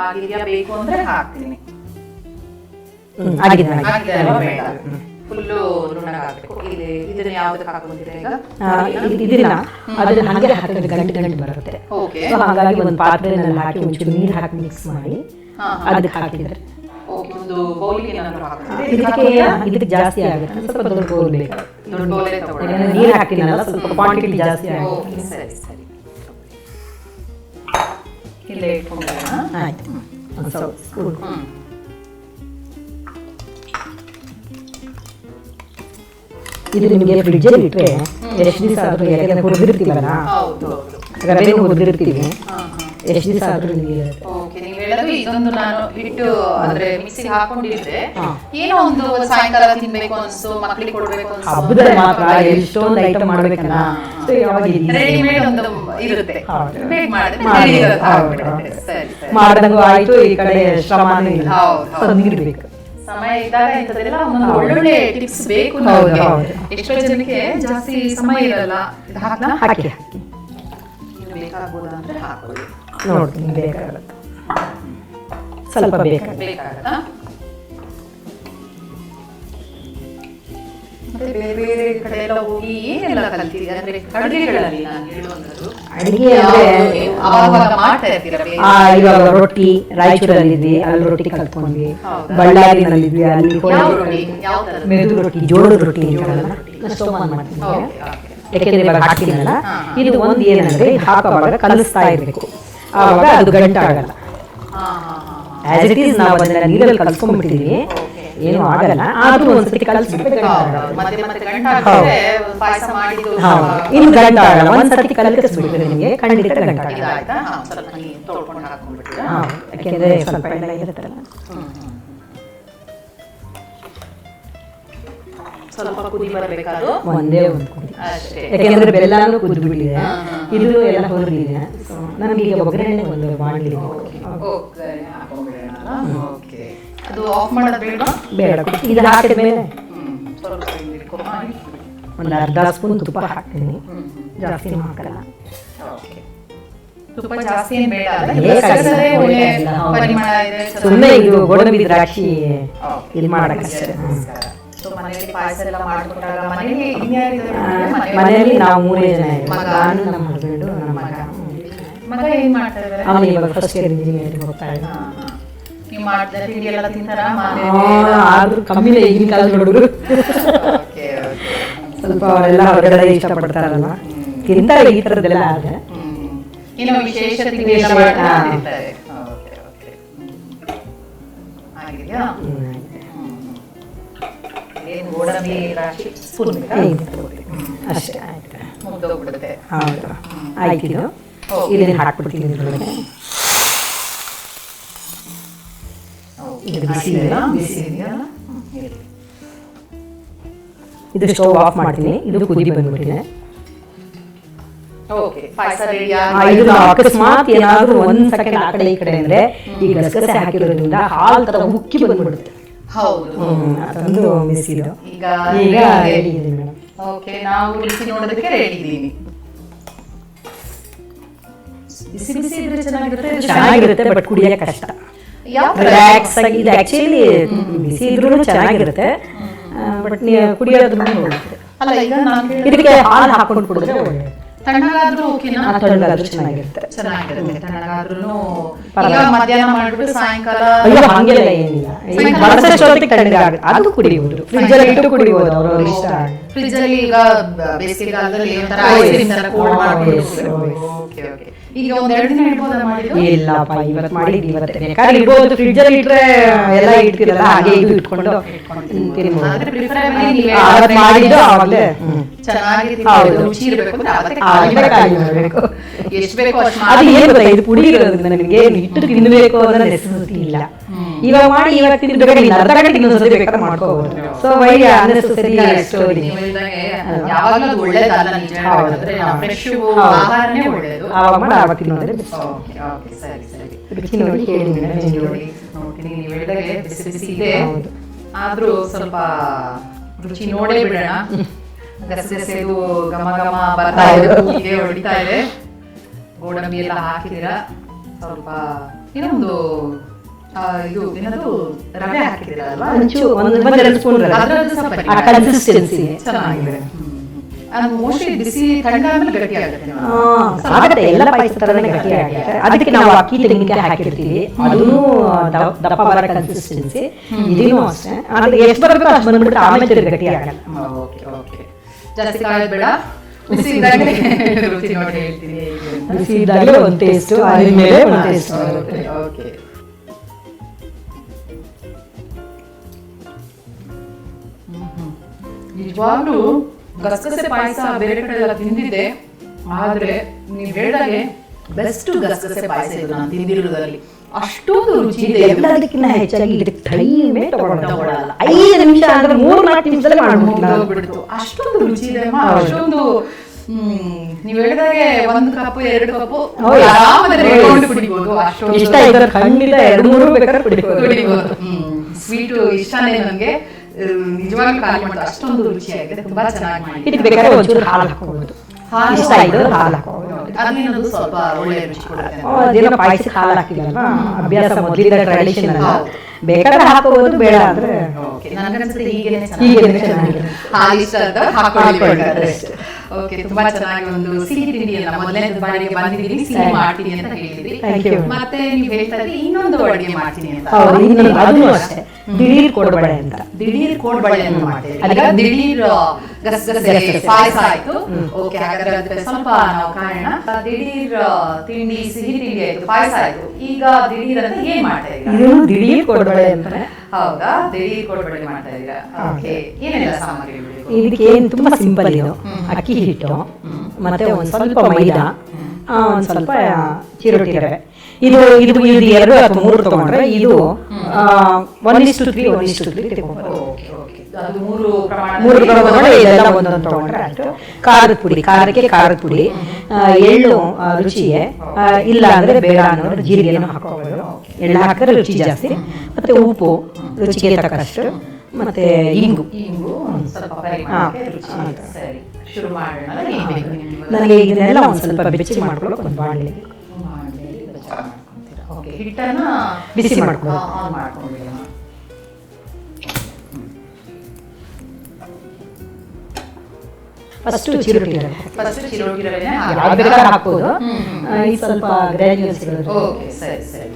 ಆಗಿದೆಯಾ? ಬೇಕು ಅಂದ್ರೆ ಹಾಕ್ತೀನಿ. ಫುಲ್ಲು ನುಣ್ಣಗಾಗಬೇಕು. ಇದನ್ನ ಯಾವ್ದಕ್ಕೆ ಹಾಕೊಂತೀರಾ ಈಗ? ಇದನ್ನ ಅದನ್ನ ಹಾಗೆ ಹಾಕಿದ್ರೆ ಗಂಟು ಬರುತ್ತೆ. ಹಾಗಾಗಿ ಒಂದು ಪಾತ್ರೆನಲ್ಲಿ ಹಾಕಿ ಒಂಚೂರು ನೀರು ಹಾಕಿ ಮಿಕ್ಸ್ ಮಾಡಿ ಅದಕ್ಕೆ ಹಾಕಿದ್ರೆ ಇದಕ್ಕೆ ಜಾಸ್ತಿ ಆಗುತ್ತೆ. ಸ್ವಲ್ಪ ದೊಡ್ಡ ಬೌಲ್ ಬೇಕು. ನೀರು ಹಾಕಿಲ್ಲ, ಸ್ವಲ್ಪ ಕ್ವಾಂಟಿಟಿ ಜಾಸ್ತಿ ಆಗುತ್ತೆ. ಸರಿ ಸರಿ, ಇಲ್ಲೇ ಇಟ್ಕೊಂಡ್ರೆ ಆಯ್ತು. ಇದು ನಿಮಗೆ ಫ್ರಿಡ್ಜ್ ಅಲ್ಲಿ ಇಟ್ಟರೆ ಎಷ್ಟು ದಿವಸ ಆದ್ರೂ, ಯಾಕಂದ್ರೆ ಹುರಿದಿರ್ತೀವಲ್ಲ, ರವೆನೂ ಹುರಿದಿರ್ತೀವಿ, ಎಷ್ಟು ದಿವಸ ಆದ್ರೂ ನಿಮಗೆ. ನೀವು ಹೇಳೋದು ಇದೊಂದು ನಾನು ಇಟ್ಟು ಅಂದ್ರೆ ಮಿಕ್ಸಿಗೆ ಹಾಕೊಂಡಿದ್ರೆ ಏನೋ ಒಂದು ಸಾಯಂಕಾಲ ತಿನ್ಬೇಕು ಅನ್ಸು, ಮಕ್ಕಳಿಗೆ ಕೊಡ್ಬೇಕು ಅನ್ಸು, ಹಬ್ಬದಲ್ಲಿ ಮಾತ್ರ ಎಷ್ಟೊಂದು ಐಟಮ್ ಮಾಡ್ಬೇಕಲ್ಲ, ರೆಡಿಮೇಡ್ ಒಂದು ಇರುತ್ತೆ, ಮಾಡ್ದಂಗೂ ಆಯ್ತು. ಈ ಕಡೆ ಶ್ರಮನೂ ಇಲ್ಲ, ನೀರು ಬೇಕು. ಸಮಯ ಇದ್ದಾಗ ಇಂಥದ್ದೆಲ್ಲ ಒಂದೊಂದು ಒಳ್ಳೊಳ್ಳೆ ಟಿಪ್ಸ್ ಬೇಕು ನಮಗೆ. ಎಷ್ಟೋ ಜನಕ್ಕೆ ಜಾಸ್ತಿ ಸಮಯ ಇರಲ್ಲ. ಇದು ಹಾಕ್ಲಾ? ಹಾಕಿ ಇದು ಬೇಕಾಗ್ಬೋದಾ ಅಂದ್ರೆ ಹಾಕೊಳ್ಳಿ. ನೋಡ್ತೀನಿ, ಬೇಕಾಗತ್ತೆ, ಸ್ವಲ್ಪ ಬೇಕಾಗತ್ತಾ? ಮತ್ತೆ ಬೇರೆ ಬೇರೆ ಕಡೆ ಎಲ್ಲ ಹೋಗಿ ಏನೆಲ್ಲ ಕಲ್ತಿದ್ದೀರಿ? ಅಂದ್ರೆ ಅಡುಗೆಗಳಲ್ಲಿ ನಾನು ಹೇಳುವಂಥದ್ದು ಅಡಿಗೆ ಅಂದ್ರೆ ಅವಾಗ ಮಾಡ್ತಾ ಇರ್ತೀರಾ ಬೇರೆ? ಇವಾಗ ರೊಟ್ಟಿ ರಾಯಚೂರಲ್ಲಿದ್ವಿ, ಅಲ್ಲಿ ರೊಟ್ಟಿ ಕಲ್ತ್ಕೊಂಡ್ವಿ. ಬಳ್ಳಾರಿನಲ್ಲಿದ್ವಿ, ಅಲ್ಲಿ ಯಾವ ರೊಟ್ಟಿ? ಯಾವ ಥರದ್ದು? ಮೆದು ರೊಟ್ಟಿ, ಜೋಳದ ರೊಟ್ಟಿ ಅಂತಾರಲ್ಲ, ನಾನು ಸ್ಟವ್ ಆನ್ ಮಾಡ್ತೀನಿ. ಯಾಕೆಂದ್ರೆ ಇವಾಗ ಹಾಕ್ತೀನಲ್ಲ, ಇದು ಒಂದು ಏನಂದ್ರೆ ಹಾಕುವಾಗ ಕಲಿಸ್ತಾ ಇರಬೇಕು, ಆವಾಗ ಅದು ಗಂಟಾಗಲ್ಲ. ಆಸ್ ಇಟ್ ಈಸ್ ನಾವು ಅದನ್ನ ನೀರಲ್ಲಿ ಕಲ್ಸ್ಕೊಂಡ್ಬಿಟ್ಟಿದೀವಿ, ಏನು ಆಗಲ್ಲ. ಆದ್ರೂ ಒಂದ್ಸತಿ ಕಲಿಸ್ಬಿಟ್ಟು ಇನ್ನು ಗಂಟ ಆಗಲ್ಲ. ಒಂದ್ಸತಿ ಕಲಿಸ್ಬಿಟ್ರೆ ನಿಮಗೆ ಖಂಡಿತ ಗಂಟ ಆಗಲ್ಲ. ಯಾಕೆಂದ್ರೆ ಸ್ವಲ್ಪ ಎಣ್ಣೆ ಇರುತ್ತಲ್ಲ. ಸ್ವಲ್ಪ ಕುದಿ ಬರಬೇಕಾದ್ರು ಒಂದೇ ಒಂದು ಕುದಿ, ಯಾಕೆಂದ್ರೆ ಬೆಲ್ಲನೂ ಕುದಿಬಿಟ್ಟಿದೆ, ಇದು ಎಲ್ಲ ಹೊರಲಿದೆ. ಸೊ ನಮಗೆ ಒಗ್ಗರಣೆ ಒಂದು ಮಾಡಲಿ. ಅದು ಆಫ್ ಮಾಡೋದು ಬೇಡ? ಬೇಡ. ಇದು ಹಾಕಿದ ಮೇಲೆ ಒಂದು ಅರ್ಧ ಸ್ಪೂನ್ ತುಪ್ಪ ಹಾಕ್ತೀನಿ, ಜಾಸ್ತಿ ಹಾಕಲ್ಲ. ತುಪ್ಪ ಜಾಸ್ತಿ ಏನು ಬೇಡ? ಸುಮ್ಮನೆ ಇದು ಗೋಡಂಬಿ ದ್ರಾಕ್ಷಿ ಇದು ಮಾಡಕ್ಕಷ್ಟೇ. ಮನೆಯಲ್ಲಿ ನಾವು 3 ಜನ ಇದ್ದೀವಿ, ನಾನು, ನಮ್ಮ ಹಸ್ಬೆಂಡು, ನಮ್ಮ ಮಗ. ಏನ್ ಮಾಡ್ತಾ ಇದ್ದಾರೆ? ಅವನು ಇವಾಗ ಫಸ್ಟ್ ಇಯರ್ ಇಂಜಿನಿಯರಿಂಗ್ ಹೋಗ್ತಾ ಇದ್ದಾನೆ. ಆದ್ರೂ ಕಮ್ಮಿನೇ ಈಗಿನ ಕಾಲದ ಹುಡುಗರು. ಸ್ವಲ್ಪ ಅವರೆಲ್ಲ ಹೊರಗಡೆ ಇಷ್ಟಪಡ್ತಾರಲ್ವ, ತಿಂತಾರೆ ಈ ಥರದ್ದೆಲ್ಲ. ಆದ್ರೆ ಅಷ್ಟೇ ಹೌದು, ಆಯ್ತು. ಇದನ್ನು ಹಾಕ್ಬಿಡ್ತೀನಿ ಇದ್ರೊಳಗೆ. ಇದು ಸ್ಟವ್ ಆಫ್ ಮಾಡ್ತೀನಿ. ಇದು ಕುದಿ ಬಂದ್ಬಿಟ್ಟಿದೆ. ಇದು ಅಕಸ್ಮಾತ್ ಏನಾದ್ರೂ ಒಂದ್ ಸೆಕೆಂಡ್ ಆ ಕಡೆ ಈ ಕಡೆ ಅಂದ್ರೆ ಈ ಗಸಗಸೆ ಹಾಕಿರೋದ್ರಿಂದ ಹಾಲ್ ತರ ಉಕ್ಕಿ ಬಂದ್ಬಿಡುತ್ತೆ. ಅದೊಂದು ಮಿಸ್ ಇದು. ಈಗ ರೆಡಿ ಇದೆ ಮೇಡಮ್. ಓಕೆ, ನಾವು ರುಚಿ ನೋಡೋದಕ್ಕೆ ರೆಡಿ ಇದ್ದೀವಿ. ಬಿಸಿ ಬಿಸಿ ಇದ್ರೆ ಚೆನ್ನಾಗಿರುತ್ತೆ, ಬಟ್ ಕುಡಿಯಕ್ಕೆ ಕಷ್ಟ. ರಿಲ್ಯಾಕ್ಸ್ ಆಗಿ. ಇದು ಆಕ್ಚುಲಿ ಬಿಸಿ ಇದ್ರೂ ಚೆನ್ನಾಗಿರುತ್ತೆ, ಬಟ್ ಕುಡಿಯೋದ್ರೂ ಇದಕ್ಕೆ ಹಾಲು ಹಾಕೊಂಡು ಕುಡಿದ್ರೆ ಒಳ್ಳೆ. ತಣ್ಣಗಾದ್ರೂ ಓಕೆನಾ? ತಣ್ಣಗಾದ್ರೂ ಚೆನ್ನಾಗಿರುತ್ತೆ. ತಣ್ಣಗಾದ್ರೂ ಮಧ್ಯಾಹ್ನ ಮಾಡ್ಬಿಟ್ಟು ಸಾಯಂಕಾಲ ಹಂಗೆಲ್ಲ ಏನಿಲ್ಲ, ತಣ್ಣಗಾಗುತ್ತೆ, ಅದು ಕುಡಿಬಹುದು. ಫ್ರಿಜ್ ಅಲ್ಲಿ ಇಟ್ಟು ಕುಡಿಬಹುದು, ಅವ್ರವ್ರ ಇಷ್ಟ. ಫ್ರಿಜ್ ಅಲ್ಲಿ ಈಗ ಬೇಸಿಗೆಗಾಲದಲ್ಲಿ ಒಂಥರ ಐಸ್ ಕ್ರೀಮ್ ತರ ಕೋಲ್ಡ್ ಮಾಡ್ಬಿಟ್ಟು ಈಗ ಒಂದೆರಡು ದಿನ ಇಡ್ಬೋದಾ ಮಾಡಿದ್ದು? ಇಲ್ಲಪ್ಪ, ಇವತ್ತು ಮಾಡಿದ್ದು ಇವತ್ತೇ. ಬೇಕಾದ್ರೆ ಇಡ್ಬೋದು, ಫ್ರಿಜ್ ಅಲ್ಲಿ ಇಟ್ರೆ ಎಲ್ಲ ಇಡ್ತಿರಲ್ಲ, ಹಾಗೆ ಇದು ಇಟ್ಕೊಂಡು ಮಾಡಿದ್ದು ಆವಾಗಲೇ ಚೆನ್ನಾಗಿ ರುಚಿ ಇರಬೇಕು. ಎಷ್ಟು ಬೇಕೋ ಅದು ಏನ್ ಗೊತ್ತಾ, ಇದು ಪುಡಿ ಇರೋದ್ರಿಂದ ನಿಮಗೆ ಇಟ್ಟು ತಿನ್ಬೇಕು ಅನ್ನೋ ನೆಸೆಸಿಟಿ ಇಲ್ಲ. ಇವಾಗ ಮಾಡಿ ಇವಾಗ ತಿನ್ಬೇಕಾದ್ರೆ ಅರ್ಧ ಗಂಟೆ ಇನ್ನೊಂದ್ಸತಿ ಬೇಕಾದ್ರೆ ಮಾಡ್ಕೋಬಹುದು. So why unnecessary story. ಯಾವಾಗಲೂ ಅದು ಒಳ್ಳೇದಲ್ಲ, ನಿಜ ಹೇಳೋದಾದ್ರೆ ಫ್ರೆಶ್ ಆಹಾರನೇ ಒಳ್ಳೇದು. ಆವಾಗ ಮಾಡಿ ಆವಾಗ ತಿನ್ನೋದ್ರೆ ಸರಿ ಸರಿ. ರುಚಿ ನೋಡಿ ಹೇಳಿ ನೋಡ್ತೀನಿ, ನೀವು ಹೇಳಿದಾಗೆ ಬಿಸಿ ಬಿಸಿ ಇದೆ, ಆದ್ರೂ ಸ್ವಲ್ಪ ರುಚಿ ನೋಡೇ ಬಿಡೋಣ. ಗಸಗಸೆದು ಘಮ ಘಮ ಬರ್ತಾ ಇದೆ, ಹೀಗೆ ಹೊಡಿತಾ ಇದೆ. ಗೋಡಂಬಿ ಎಲ್ಲ ಹಾಕಿದ್ದೀರಾ, ಸ್ವಲ್ಪ ಇನ್ನೊಂದು ಇದು ಏನದು ರವೆ ಹಾಕಿದ್ದೀರಾ ಅಲ್ವಾ? ಒಂದೆರಡು ಸ್ಪೂನ್ ಕನ್ಸಿಸ್ಟೆನ್ಸಿ ಚೆನ್ನಾಗಿದೆ. ಮೋಸ್ಟ್ಲಿ ಬಿಸಿ ತಣ್ಣಗಾದ್ಮೇಲೆ ಗಟ್ಟಿ ಆಗುತ್ತೆ. ಆಗುತ್ತೆ, ಎಲ್ಲ ಪಾಯಸ ತರನೇ ಗಟ್ಟಿ ಆಗುತ್ತೆ. ಅದಕ್ಕೆ ನಾವು ಅಕ್ಕಿ ತೆಂಗಿನಕಾಯಿ ಹಾಕಿರ್ತೀವಿ, ಅದೂ ದಪ್ಪ ಬರೋ ಕನ್ಸಿಸ್ಟೆನ್ಸಿ. ಇದೂ ಅಷ್ಟೇ, ಆದ್ರೆ ಎಷ್ಟು ಬರಬೇಕು ಅಷ್ಟು ಬಂದ್ಬಿಟ್ಟು ಆಮೇಲೆ ಗಟ್ಟಿ ಆಗಲ್ಲ. ಜಾಸ್ತಿ ಕಾಯೋದು ಬೇಡ, ಬಿಸಿ ಇದ್ದಾಗಲೇ ರುಚಿ ನೋಡಿ ಹೇಳ್ತೀನಿ. ಬಿಸಿ ಇದ್ದಾಗಲೇ ಒಂದು ಟೇಸ್ಟ್, ಆದ್ಮೇಲೆ ಒಂದು ಟೇಸ್ಟ್ ಬರುತ್ತೆ. ಓಕೆ, ನಿಜವಾಗ್ಲೂ ಗಸಗಸೆ ಪಾಯಸ ಬೇರೆ ಕಡೆ ಎಲ್ಲ ತಿಂದಿದ್ದೆ, ಆದ್ರೆ ನೀವು ಹೇಳಿದಾಗೆ ಬೆಸ್ಟ್ ಗಸಗಸೆ ಪಾಯಸ ಇದು ನಾನು ತಿಂದಿರೋದ್ರಲ್ಲಿ. ಅಷ್ಟೊಂದು ರುಚಿ ಇದೆ. ಎಲ್ಲದಕ್ಕಿಂತ ಹೆಚ್ಚಾಗಿ ಇದಕ್ಕೆ ಟೈಮೇ ತಗೊಳ್ಳಲ್ಲ. 5 ನಿಮಿಷ ಅಂದ್ರೆ 3-4 ನಿಮಿಷದಲ್ಲಿ ಮಾಡ್ಬಿಡ್ತು. ಅಷ್ಟೊಂದು ರುಚಿ ಇದೆ, ಅಷ್ಟೊಂದು. ನೀವು ಹೇಳಿದಾಗೆ 1 ಕಪ್ 2 ಕಪ್ ಆರಾಮಾಗಿ ಕುಡಿಬಹುದು. ಅಷ್ಟೊಂದು ಇಷ್ಟ ಇದ್ರೆ ಖಂಡಿತ 2-3 ಬೇಕಾದ್ರೆ ಕುಡಿಬಹುದು. ಸ್ವೀಟು ಇಷ್ಟನೇ ನನಗೆ, ನಿಜವಾಗ್ಲೂ ಖಾಲಿ ಮಾಡೋದು ಅಷ್ಟೊಂದು ರುಚಿಯಾಗಿದೆ, ತುಂಬಾ ಚೆನ್ನಾಗಿ ಮಾಡಿ. ಇದಕ್ಕೆ ಬೇಕಾದ್ರೆ ಒಂಚೂರು ಹಾಲು ಹಾಕೋಬಹುದು, ಇಷ್ಟ ಇದ್ದವ್ರು ಹಾಲು ಹಾಕೋಬಹುದು. ಅದೇನದು ಸ್ವಲ್ಪ ಒಳ್ಳೆ ರುಚಿ ಕೊಡುತ್ತೆ. ಅದೇನೋ ಪಾಯಸಕ್ಕೆ ಹಾಲು ಹಾಕಿದಲ್ವಾ, ಅಭ್ಯಾಸ ಮೊದಲಿಂದ ಟ್ರೆಡಿಷನ್ ಅಲ್ಲ, ಬೇಕಾದ್ರೆ ಹಾಕೋಬಹುದು, ಬೇಡ ಅಂದ್ರೆ ನನಗನ್ಸುತ್ತೆ ಹೀಗೇನೆ ಚೆನ್ನಾಗಿದೆ. ಹಾಲು ಇಷ್ಟ ಅಂತ ಹಾಕೊಳ್ಳಿ. ಓಕೆ, ತುಂಬಾ ಚೆನ್ನಾಗಿ ಒಂದು ಸಿಹಿ ತಿಂಡಿಯನ್ನ ಮೊದಲನೇ ಬಾರಿಗೆ ಬಂದಿದ್ದೀರಿ, ಸಿಹಿ ಮಾಡ್ತೀನಿ ಅಂತ ಹೇಳಿದ್ರಿ. ಮತ್ತೆ ನೀವು ಹೇಳ್ತಾ ಇದ್ರಿ ಇನ್ನೊಂದು ಅಡುಗೆ ಮಾಡ್ತೀನಿ ಅಂತ. ಅದನ್ನು ಅಷ್ಟೇ, ದಿಢೀರ್ ಕೋಡ್ಬಳೆ ಅಂತ. ದಿಢೀರ್ ಕೋಡ್ಬಳೆಯನ್ನು ಮಾಡ್ತೀವಿ. ಅದಕ್ಕೆ ದಿಢೀರ್ ಗಸಗಸೆ ಪಾಯಸ ಆಯ್ತು. ಓಕೆ, ಹಾಗಾದ್ರೆ ಅದಕ್ಕೆ ಸ್ವಲ್ಪ ನಾವು ಕಾರಣ. ದಿಢೀರ್ ತಿಂಡಿ, ಸಿಹಿ ತಿಂಡಿ ಆಯ್ತು, ಪಾಯಸ ಆಯ್ತು. ಈಗ ದಿಢೀರ್ ಅಂತ ಏನ್ ಮಾಡ್ತಾ ಇದ್ದೀರಾ? ಇದನ್ನು ದಿಢೀರ್ ಕೋಡ್ಬಳೆ ಅಂತಾರೆ. ಹೌದಾ, ದಿಢೀರ್ ಕೋಡ್ಬಳೆ ಮಾಡ್ತಾ ಇದ್ದೀರಾ. ಓಕೆ, ಏನೆಲ್ಲ ಸಾಮಗ್ರಿಗಳು? ಇದಕ್ಕೆ ಏನು ತುಂಬಾ ಸಿಂಪಲ್ ಇದು, ಅಕ್ಕಿ ಹಿಟ್ಟು ಮತ್ತೆ ಒಂದ್ ಸ್ವಲ್ಪ ಮೈದಾ, ಒಂದ್ ಸ್ವಲ್ಪ ಚಿರೋಟಿ ರವೆ. ಇದು ಇದು ಇದು 2 ಅಥವಾ 3 ತಗೊಂಡ್ರೆ ಇದು 1:3 1:3 ತಗೊಂಡ್ರೆ ಅದು 3 ಪ್ರಮಾಣ ತಗೊಂಡ್ರೆ ಇದೆಲ್ಲ ಒಂದೊಂದು ತಗೊಂಡ್ರೆ ಆಯ್ತು. ಖಾರದ ಪುಡಿ, ಖಾರಕ್ಕೆ ಖಾರದ ಪುಡಿ, ಎಳ್ಳು ರುಚಿಗೆ, ಇಲ್ಲ ಅಂದ್ರೆ ಬೇಡ ಅನ್ನೋದ್ರೆ ಜೀರಿಗೆನೂ ಹಾಕೋಬಹುದು. ಎಳ್ಳು ಹಾಕಿದ್ರೆ ರುಚಿ ಜಾಸ್ತಿ. ಮತ್ತೆ ಉಪ್ಪು ರುಚಿಗೆ ತಕ್ಕಷ್ಟು, ಮತ್ತೆ ಇಂಗು. ಸ್ವಲ್ಪ ಪರಿಮಾಣಕ್ಕೆ ರುಚಿ. ಸರಿ, ಶುರು ಮಾಡೋಣ. ನನಗೆ ಇದನ್ನೆಲ್ಲ ಒಂದು ಸ್ವಲ್ಪ ಬೆಚ್ಚಗೆ ಮಾಡ್ಕೊಳ್ಳೋಕೆ ಒಂದು ಬಾಣಲೆ. ಓಕೆ, ಹಿಟ್ಟನ್ನ ಬಿಸಿ ಮಾಡ್ಕೊಳ್ಳೋದು. ಫಸ್ಟ್ ಚಿರೋಟಿ ರವೆ, ಯಾವ್ದು ಬೇಕಾದ್ರೆ ಹಾಕ್ಬೋದು. ಈ ಸ್ವಲ್ಪ ಗ್ರಾನ್ಯೂಲ್ಸ್ ಇರೋದು. ಓಕೆ, ಸರಿ ಸರಿ,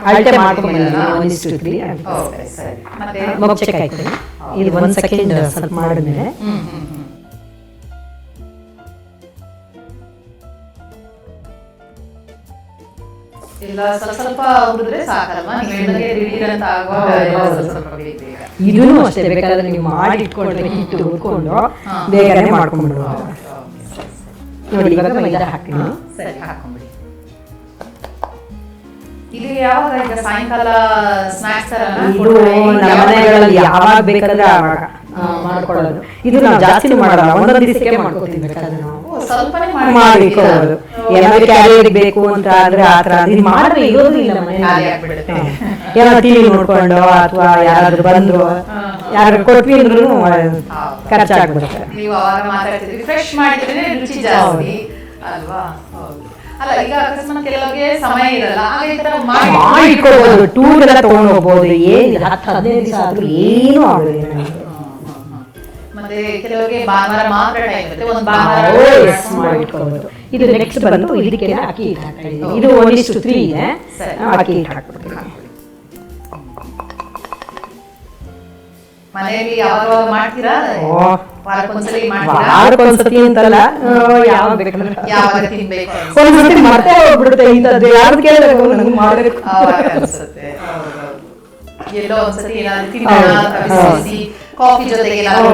ಅಳತೆ ಮಾಡ್ಕೊಂಡ್ಬಂದಿದ್ದೀನಿ 1:3. ಓಕೆ, ಸರಿ. ಮತ್ತೆ ಮೊಗ್ಚಕ್ಕೆ ಹಾಕ್ತೀನಿ. ಇದು 1 ಸೆಕೆಂಡ್ ಸ್ವಲ್ಪ ಮಾಡಿದ್ಮೇಲೆ ಇಲ್ಲ ಸ್ವಲ್ಪ ಹುರಿದ್ರೆ ಸಾಕಲ್ವಾ? ನೀವು ಹೇಳಿದಾಗೆ ದಿಢೀರ್ ಅಂತ ಆಗುವಾಗ ಸ್ವಲ್ಪ ಬೇಕು. ಇದನ್ನು ಅಷ್ಟೇ, ಬೇಕಾದ್ರೆ ನೀವು ಮಾಡಿ ಇಟ್ಕೊಂಡ್ರೆ ಹಿಟ್ಟು ಹುರ್ಕೊಂಡು ಬೇಗನೆ ಮಾಡ್ಕೊಂಡ್ಬಿಡ್ಬೋದು. ನೋಡಿ, ಇವಾಗ ಮೈದಾ ಹಾಕ್ತೀನಿ. ಸರಿ, ಹಾಕೊಂಡ್ಬಿಡಿ. ಇಲ್ಲಿ ಯಾವಾಗ ಈಗ ಸಾಯಂಕಾಲ ಸ್ನಾಕ್ಸ್ ತರ ಇದು ನಮ್ಮ ಮನೆಗಳಲ್ಲಿ ಯಾವಾಗ ಬೇಕಾದ್ರೆ ಆವಾಗ ಮಾಡ್ಕೊಳ್ಳೋದು. ಇದು ನಾವು ಜಾಸ್ತಿ ಮಾಡಲ್ಲ, ಒಂದೊಂದು ದಿವಸಕ್ಕೆ ಮಾಡ್ಕೊತೀವಿ. ಬೇಕಾದ್ರೆ ನಾವು ಸ್ವಲ್ಪನೇ ಮಾಡಿ ಇಟ್ಕೋಬಹುದು. ಏನಾದ್ರು ಕ್ಯಾರಿಯರ್ ಬೇಕು ಅಂತ ಆದ್ರೆ ಆತರ ಇದು ಮಾಡಿದ್ರೆ ಇರೋದು ಇಲ್ಲ ಮನೆಯಲ್ಲಿ. ಏನೋ ಟಿವಿ ನೋಡ್ಕೊಂಡು ಅಥವಾ ಯಾರಾದ್ರೂ ಬಂದ್ರು, ಯಾರು ಕೊಟ್ವಿ ಅಂದ್ರೂ ಖರ್ಚಾಗ್ಬಿಡುತ್ತೆ. ನೀವು ಅವಾಗ ಮಾತಾಡ್ತಿದ್ರಿ, ಫ್ರೆಶ್ ಮಾಡಿದ್ರೆ ರುಚಿ ಜಾಸ್ತಿ ಅಲ್ವಾ? ಅಲ್ಲ, ಈಗ ಅಕಸ್ಮಾತ್ ಕೆಲವರಿಗೆ ಸಮಯ ಇರಲ್ಲ, ಆಗ ಈ ತರ ಮಾಡಿ ಇಟ್ಕೋಬಹುದು. ಟೂರ್ ಎಲ್ಲ ತಗೊಂಡು ಹೋಗ್ಬೋದು. ಏನು 10-15 ದಿವಸ ಆದ್ರೂ ಏನೂ ಆಗೋದಿಲ್ಲ. ಮತ್ತೆ ಕೆಲವರಿಗೆ ಭಾನುವಾರ ಮಾತ್ರ ಟೈಮ್ ಇರುತ್ತೆ, ಒಂದು ಭಾನುವಾರ ಮಾಡಿ ಇಟ್ಕೋಬಹುದು. ಇದು ನೆಕ್ಸ್ಟ್ ಬಂದು ಇದಕ್ಕೆ ಅಕ್ಕಿ ಹಿಟ್ಟು ಹಾಕ್ತಾ ಇದ್ದೀನಿ. ಇದು 1:3 ಇದೆ, ಅಕ್ಕಿ ಹಿಟ್ಟು ಹಾಕ್ಬಿಡ್ತೀನಿ. ಮನೆಯಲ್ಲಿ ಯಾವಾಗ ಮಾಡ್ತೀರಾ? ವಾರಕ್ಕೊಂದ್ಸಲಿ ಮಾಡ್ತೀರಾ? ವಾರಕ್ಕೊಂದ್ಸತಿ ಅಂತಲ್ಲ, ಯಾವಾಗ ಬೇಕಾದ್ರೆ ಯಾವಾಗ ತಿನ್ಬೇಕು ಒಂದ್ಸತಿ ಮತ್ತೆ ಹೋಗ್ಬಿಡುತ್ತೆ. ಇಂಥದ್ದು ಯಾರು ಕೇಳಿದ್ರೆ ನನಗೆ ಮಾಡಬೇಕು ಅನ್ಸುತ್ತೆ. ಎಲ್ಲೋ ಒಂದ್ಸತಿ ಏನಾದ್ರು ತಿನ್ನೋಣ, ಬಿಸಿ ಕಾಫಿ ಜೊತೆಗೆ ಏನಾದ್ರು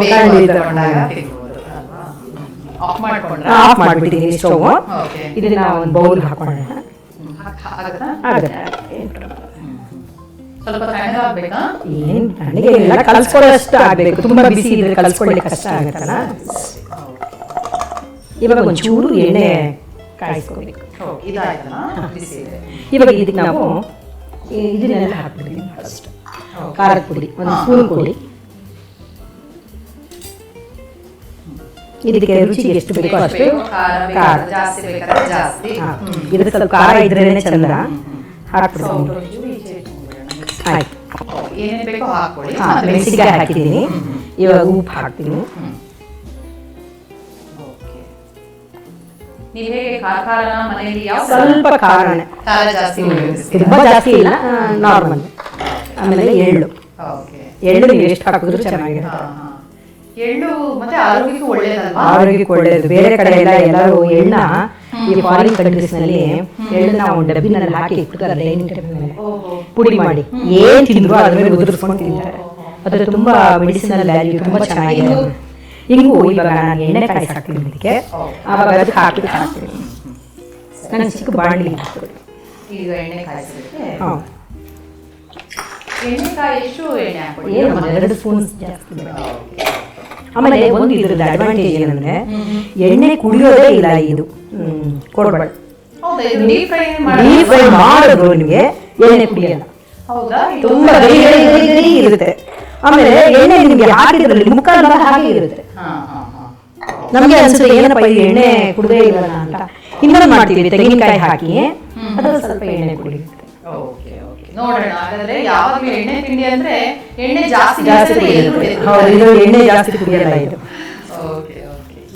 ಆಫ್ ಮಾಡ್ಕೊಂಡ್ರೆ ಆಫ್ ಮಾಡ್ಬಿಟ್ಟಿದ್ದೀನಿ ಸ್ಟವ್. ಇದನ್ನ ಒಂದು ಬೌಲ್ ಹಾಕೋಣ. ಸ್ವಲ್ಪ ತಣ್ಣಗಾಗ್ಬೇಕಾ? ಏನ್ ತಣ್ಣಗೆ ಇಲ್ಲ, ಕಲ್ಸ್ಕೊಳ್ಳೋಷ್ಟು ಆಗ್ಬೇಕು. ತುಂಬಾ ಬಿಸಿ ಇದ್ರೆ ಕಲ್ಸ್ಕೊಳ್ಳಿಕ್ಕೆ ಕಷ್ಟ ಆಗತ್ತಲ್ಲ. ಇವಾಗ ಒಂಚೂರು ಎಣ್ಣೆ ಕಾಯಿಸ್ಕೋಬೇಕು. ಇವಾಗ ಇದಕ್ಕೆ ನಾವು ಇದನ್ನೆಲ್ಲ ಹಾಕ್ಬಿಡ್ತೀವಿ. ಫಸ್ಟ್ ಖಾರದ ಪುಡಿ 1 ಸ್ಪೂನ್ ಕೊಡಿ. ಇದಕ್ಕೆ ರುಚಿಗೆ ಎಷ್ಟು ಬೇಕೋ ಅಷ್ಟು ಖಾರ. ಇದಕ್ಕೆ ಸ್ವಲ್ಪ ಖಾರ ಇದ್ರೇನೆ ಚಂದ. ಹಾಕ್ಬಿಡ್ತೀನಿ. ಆಯ್ತು, ಮೆಣಸಿನಕಾಯಿ ಹಾಕಿದ್ದೀನಿ. ಇವಾಗ ಉಪ್ಪು ಹಾಕ್ತೀನಿ. ಸ್ವಲ್ಪ ಖಾರನೇ, ತುಂಬಾ ಜಾಸ್ತಿ ಇಲ್ಲ, ನಾರ್ಮಲ್. ಆಮೇಲೆ ಎಳ್ಳು ನೀವು ಎಷ್ಟು ಹಾಕಿದ್ರು ಚೆನ್ನಾಗಿರುತ್ತೆ. ಎಳ್ಳು ಮತ್ತೆ ಆರೋಗ್ಯಕ್ಕೆ ಒಳ್ಳೆಯದಲ್ವಾ? ಆರೋಗ್ಯಕ್ಕೆ ಒಳ್ಳೆಯದು. ಬೇರೆ ಕಡೆ ಎಲ್ಲ ಎಲ್ಲರೂ ಎಳ್ಳ ಈ ಫಾರಿನ್ ಕಂಟ್ರೀಸ್ ನಲ್ಲಿ ಎಳ್ಳನ್ನ ಒಂದು ಡಬ್ಬಿನಲ್ಲಿ ಹಾಕಿ ಇಟ್ಬಿಡ್ತಾರೆ, ಡೈನಿಂಗ್ ಟೇಬಲ್ ಮೇಲೆ ಪುಡಿ ಮಾಡಿ. ಏನ್ ತಿಂದ್ರು ಅದ್ರ ಮೇಲೆ ಉದುರಿಸ್ಕೊಂಡು ತಿಂತಾರೆ. ಅದ್ರ ತುಂಬಾ ಮೆಡಿಸಿನಲ್ ವ್ಯಾಲ್ಯೂ ತುಂಬಾ ಚೆನ್ನಾಗಿದೆ. ಹಿಂಗೂ ಇವಾಗ ನಾನು ಎಣ್ಣೆ ಕಾಯಿಸಿ ಹಾಕ್ತೀನಿ ಇದಕ್ಕೆ. ಆವಾಗ ಅದಕ್ಕೆ ಹಾಕಿ ಹಾಕ್ತೀನಿ. ನಾನು ಚಿಕ್ಕ ಬಾಣಲಿ ಹಾಕ್ತೀನಿ. ಈಗ ಎಣ್ಣೆ ಕಾಯಿಸಿದ್ರೆ ಹಾಂ, ಎಣ್ಣೆಕಾಯಿ ಎಷ್ಟು ಎಣ್ಣೆ ಹಾಕ್ಬಿಡಿ? 2 ಸ್ಪೂನ್ ಜಾಸ್ತಿ. ಆಮೇಲೆ ಒಂದು ಇದ್ರದ್ದು ಅಡ್ವಾಂಟೇಜ್ ಏನಂದ್ರೆ ಎಣ್ಣೆ ಕುಡಿಯೋದೇ ಇಲ್ಲ ಇದು ಕೋಡ್ಬಳೆ. ಡೀಪ್ ಫ್ರೈ ಮಾಡಿದ್ರು ನಿಮಗೆ ಎಣ್ಣೆ ಕುಡಿಯಲ್ಲ. ಹೌದಾ? ತುಂಬಾ ಗರಿ ಗರಿ ಗರಿ ಗರಿ ಇರುತ್ತೆ. ಆಮೇಲೆ ಎಣ್ಣೆ ನಿಮ್ಗೆ ಹಾಕಿದ್ರಲ್ಲಿ ಮುಕ್ಕಾಲು ಭಾಗ ಹಾಗೆ ಇರುತ್ತೆ. ನಮ್ಗೆ ಅನ್ಸುತ್ತೆ ಏನಪ್ಪ ಈ ಎಣ್ಣೆ ಕುಡದೇ ಇಲ್ಲ ಅಂತ. ಇನ್ನೊಂದು ಮಾಡ್ತೀವಿ, ತೆಂಗಿನಕಾಯಿ ಹಾಕಿ ಅದ್ರಲ್ಲಿ ಸ್ವಲ್ಪ ಎಣ್ಣೆ ಕುಡಿಯುತ್ತೆ. ನೋಡೋಣ ಹಾಗಾದ್ರೆ. ಯಾವಾಗಲೂ ಎಣ್ಣೆ ತಿಂಡಿ ಅಂದ್ರೆ ಎಣ್ಣೆ ಜಾಸ್ತಿ ಹೌದು, ಇದು ಎಣ್ಣೆ ಜಾಸ್ತಿ ಕುಡಿಯಲ್ಲ ಇದು.